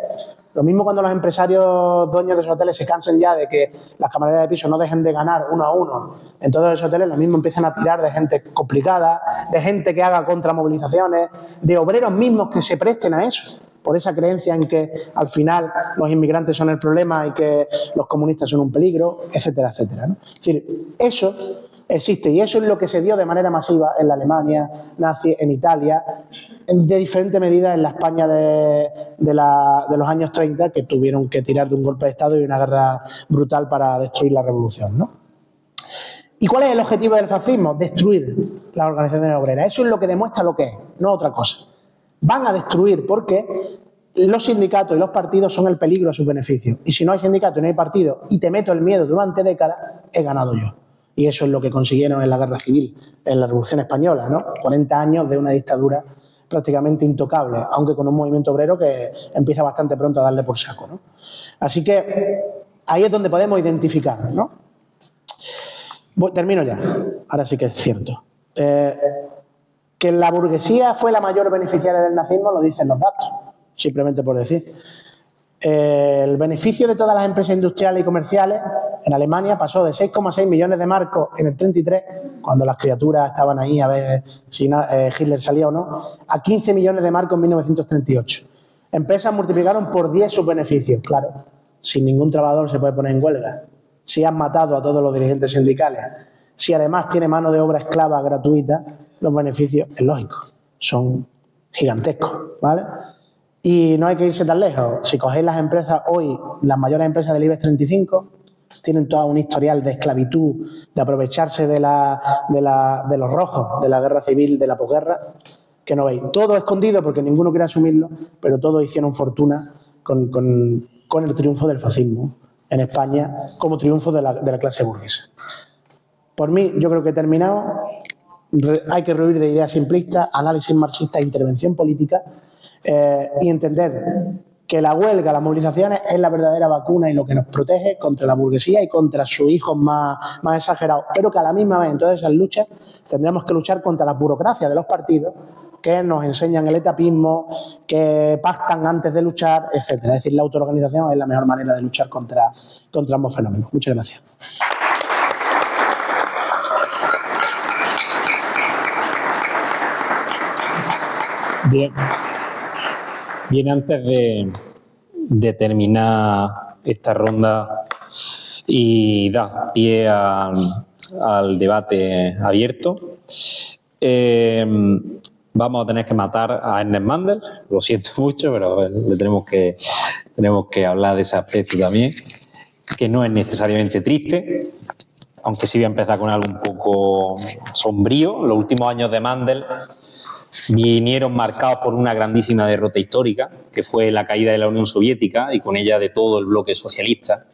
lo mismo cuando los empresarios dueños de esos hoteles se cansen ya de que las camareras de piso no dejen de ganar uno a uno en todos esos hoteles, lo mismo empiezan a tirar de gente complicada, de gente que haga contramovilizaciones, de obreros mismos que se presten a eso, por esa creencia en que al final los inmigrantes son el problema y que los comunistas son un peligro, etcétera, etcétera, ¿no? Es decir, eso existe y eso es lo que se dio de manera masiva en la Alemania nazi, en Italia, de diferentes medidas en la España de los años 30, que tuvieron que tirar de un golpe de Estado y una guerra brutal para destruir la revolución, ¿no? ¿Y cuál es el objetivo del fascismo? Destruir las organizaciones obreras. Eso es lo que demuestra lo que es, no otra cosa. Van a destruir porque los sindicatos y los partidos son el peligro a sus beneficios. Y si no hay sindicato y no hay partido y te meto el miedo durante décadas, he ganado yo. Y eso es lo que consiguieron en la guerra civil, en la Revolución Española, ¿no? 40 años de una dictadura prácticamente intocable, aunque con un movimiento obrero que empieza bastante pronto a darle por saco, ¿no? Así que ahí es donde podemos identificar, ¿no? Termino ya, ahora sí que es cierto. Que la burguesía fue la mayor beneficiaria del nazismo lo dicen los datos, simplemente por decir. El beneficio de todas las empresas industriales y comerciales en Alemania pasó de 6,6 millones de marcos en el 33, cuando las criaturas estaban ahí a ver si Hitler salía o no, a 15 millones de marcos en 1938. Empresas multiplicaron por 10 sus beneficios, claro. Si ningún trabajador se puede poner en huelga, si han matado a todos los dirigentes sindicales, si además tiene mano de obra esclava gratuita, los beneficios, es lógico, son gigantescos, ¿vale? Y no hay que irse tan lejos. Si cogéis las empresas hoy, las mayores empresas del IBEX 35, tienen todo un historial de esclavitud, de aprovecharse de los rojos, de la guerra civil, de la posguerra, que no veis. Todo escondido porque ninguno quiere asumirlo, pero todos hicieron fortuna con el triunfo del fascismo en España como triunfo de la clase burguesa. Por mí, yo creo que he terminado. Hay que rehuir de ideas simplistas, análisis marxista e intervención política, y entender que la huelga, las movilizaciones es la verdadera vacuna y lo que nos protege contra la burguesía y contra sus hijos más exagerados, pero que a la misma vez en todas esas luchas tendremos que luchar contra la burocracia de los partidos que nos enseñan el etapismo, que pactan antes de luchar, etcétera. Es decir, la autoorganización es la mejor manera de luchar contra ambos fenómenos. Muchas gracias. Bien, antes de terminar esta ronda y dar pie al debate abierto, vamos a tener que matar a Ernest Mandel. Lo siento mucho, pero le tenemos que hablar de ese aspecto también, que no es necesariamente triste, aunque sí voy a empezar con algo un poco sombrío. Los últimos años de Mandel vinieron marcados por una grandísima derrota histórica, que fue la caída de la Unión Soviética y con ella de todo el bloque socialista.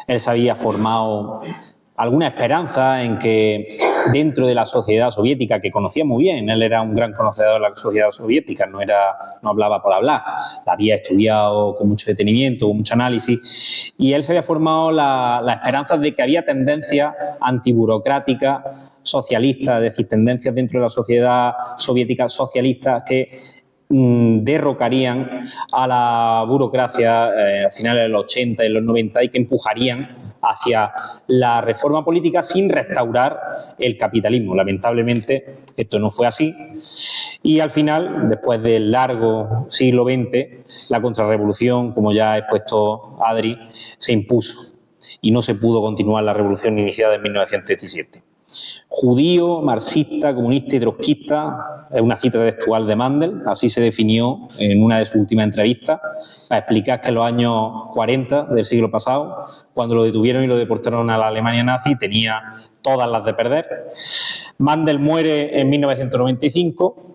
Él se había formado alguna esperanza en que dentro de la sociedad soviética, que conocía muy bien, él era un gran conocedor de la sociedad soviética, no hablaba por hablar, la había estudiado con mucho detenimiento, con mucho análisis, y él se había formado la esperanza de que había tendencias antiburocráticas socialistas, es decir, tendencias dentro de la sociedad soviética socialista que derrocarían a la burocracia a finales de los 80 y los 90 y que empujarían hacia la reforma política sin restaurar el capitalismo. Lamentablemente, esto no fue así y al final, después del largo siglo XX, la contrarrevolución, como ya ha expuesto Adri, se impuso y no se pudo continuar la revolución iniciada en 1917. Judío, marxista, comunista y trotskista, es una cita textual de Mandel, así se definió en una de sus últimas entrevistas, para explicar que en los años 40 del siglo pasado, cuando lo detuvieron y lo deportaron a la Alemania nazi, tenía todas las de perder. Mandel muere en 1995.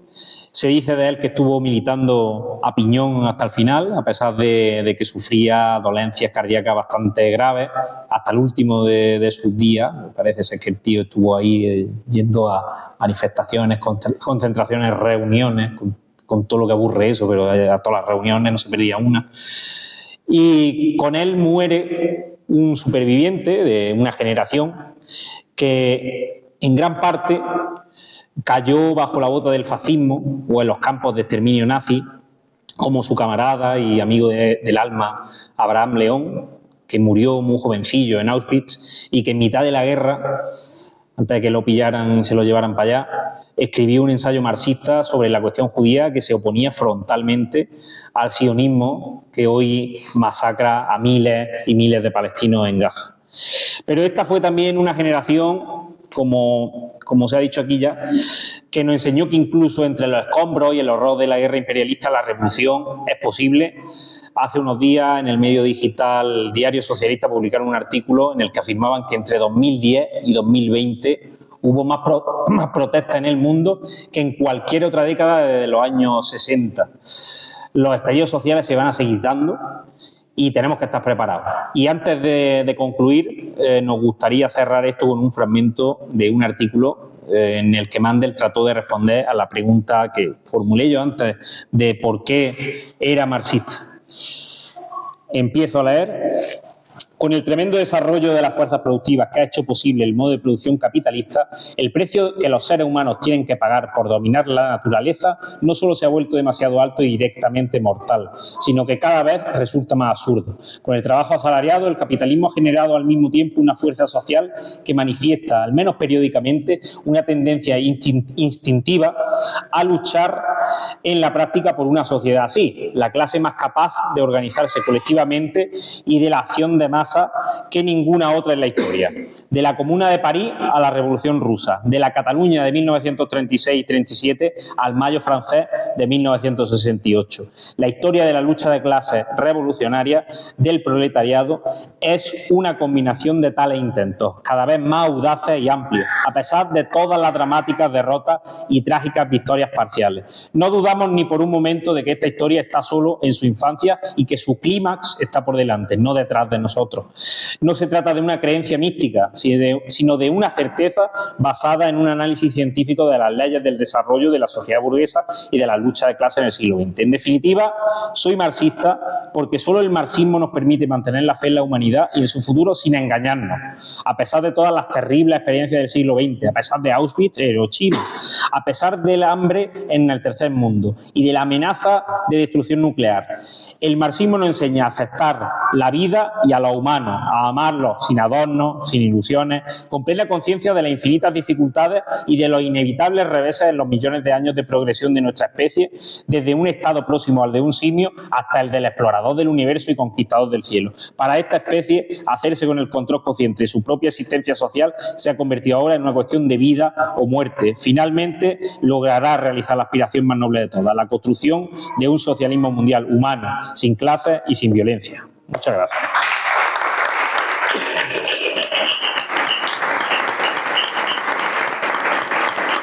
Se dice de él que estuvo militando a piñón hasta el final, a pesar de que sufría dolencias cardíacas bastante graves, hasta el último de sus días. Parece ser que el tío estuvo ahí yendo a manifestaciones, concentraciones, reuniones, con todo lo que aburre eso, pero a todas las reuniones no se perdía una. Y con él muere un superviviente de una generación que en gran parte cayó bajo la bota del fascismo o en los campos de exterminio nazi, como su camarada y amigo del alma Abraham León, que murió muy jovencillo en Auschwitz y que en mitad de la guerra, antes de que lo pillaran y se lo llevaran para allá, escribió un ensayo marxista sobre la cuestión judía que se oponía frontalmente al sionismo que hoy masacra a miles y miles de palestinos en Gaza. Pero esta fue también una generación, como se ha dicho aquí ya, que nos enseñó que incluso entre los escombros y el horror de la guerra imperialista la revolución es posible. Hace unos días en el medio digital Diario Socialista publicaron un artículo en el que afirmaban que entre 2010 y 2020 hubo más protestas en el mundo que en cualquier otra década desde los años 60. Los estallidos sociales se van a seguir dando y tenemos que estar preparados. Y antes de concluir, nos gustaría cerrar esto con un fragmento de un artículo en el que Mandel trató de responder a la pregunta que formulé yo antes de por qué era marxista. Empiezo a leer. Con el tremendo desarrollo de las fuerzas productivas que ha hecho posible el modo de producción capitalista, el precio que los seres humanos tienen que pagar por dominar la naturaleza no solo se ha vuelto demasiado alto y directamente mortal, sino que cada vez resulta más absurdo. Con el trabajo asalariado, el capitalismo ha generado al mismo tiempo una fuerza social que manifiesta, al menos periódicamente, una tendencia instintiva a luchar en la práctica por una sociedad así, la clase más capaz de organizarse colectivamente y de la acción de masa que ninguna otra en la historia. De la Comuna de París a la Revolución Rusa, de la Cataluña de 1936-37 al Mayo francés de 1968. La historia de la lucha de clases revolucionaria del proletariado es una combinación de tales intentos, cada vez más audaces y amplios, a pesar de todas las dramáticas derrotas y trágicas victorias parciales. No dudamos ni por un momento de que esta historia está solo en su infancia y que su clímax está por delante, no detrás de nosotros. No se trata de una creencia mística, sino de una certeza basada en un análisis científico de las leyes del desarrollo de la sociedad burguesa y de la lucha de clases en el siglo XX. En definitiva, soy marxista porque solo el marxismo nos permite mantener la fe en la humanidad y en su futuro sin engañarnos, a pesar de todas las terribles experiencias del siglo XX, a pesar de Auschwitz, Hiroshima, a pesar del hambre en el tercer mundo y de la amenaza de destrucción nuclear. El marxismo nos enseña a aceptar la vida y a los humanos, a amarlos sin adornos, sin ilusiones, con plena conciencia de las infinitas dificultades y de los inevitables reveses en los millones de años de progresión de nuestra especie, desde un estado próximo al de un simio hasta el del explorador del universo y conquistador del cielo. Para esta especie, hacerse con el control consciente de su propia existencia social se ha convertido ahora en una cuestión de vida o muerte. Finalmente, logrará realizar la aspiración más noble de todas, la construcción de un socialismo mundial humano, sin clases y sin violencia. Muchas gracias.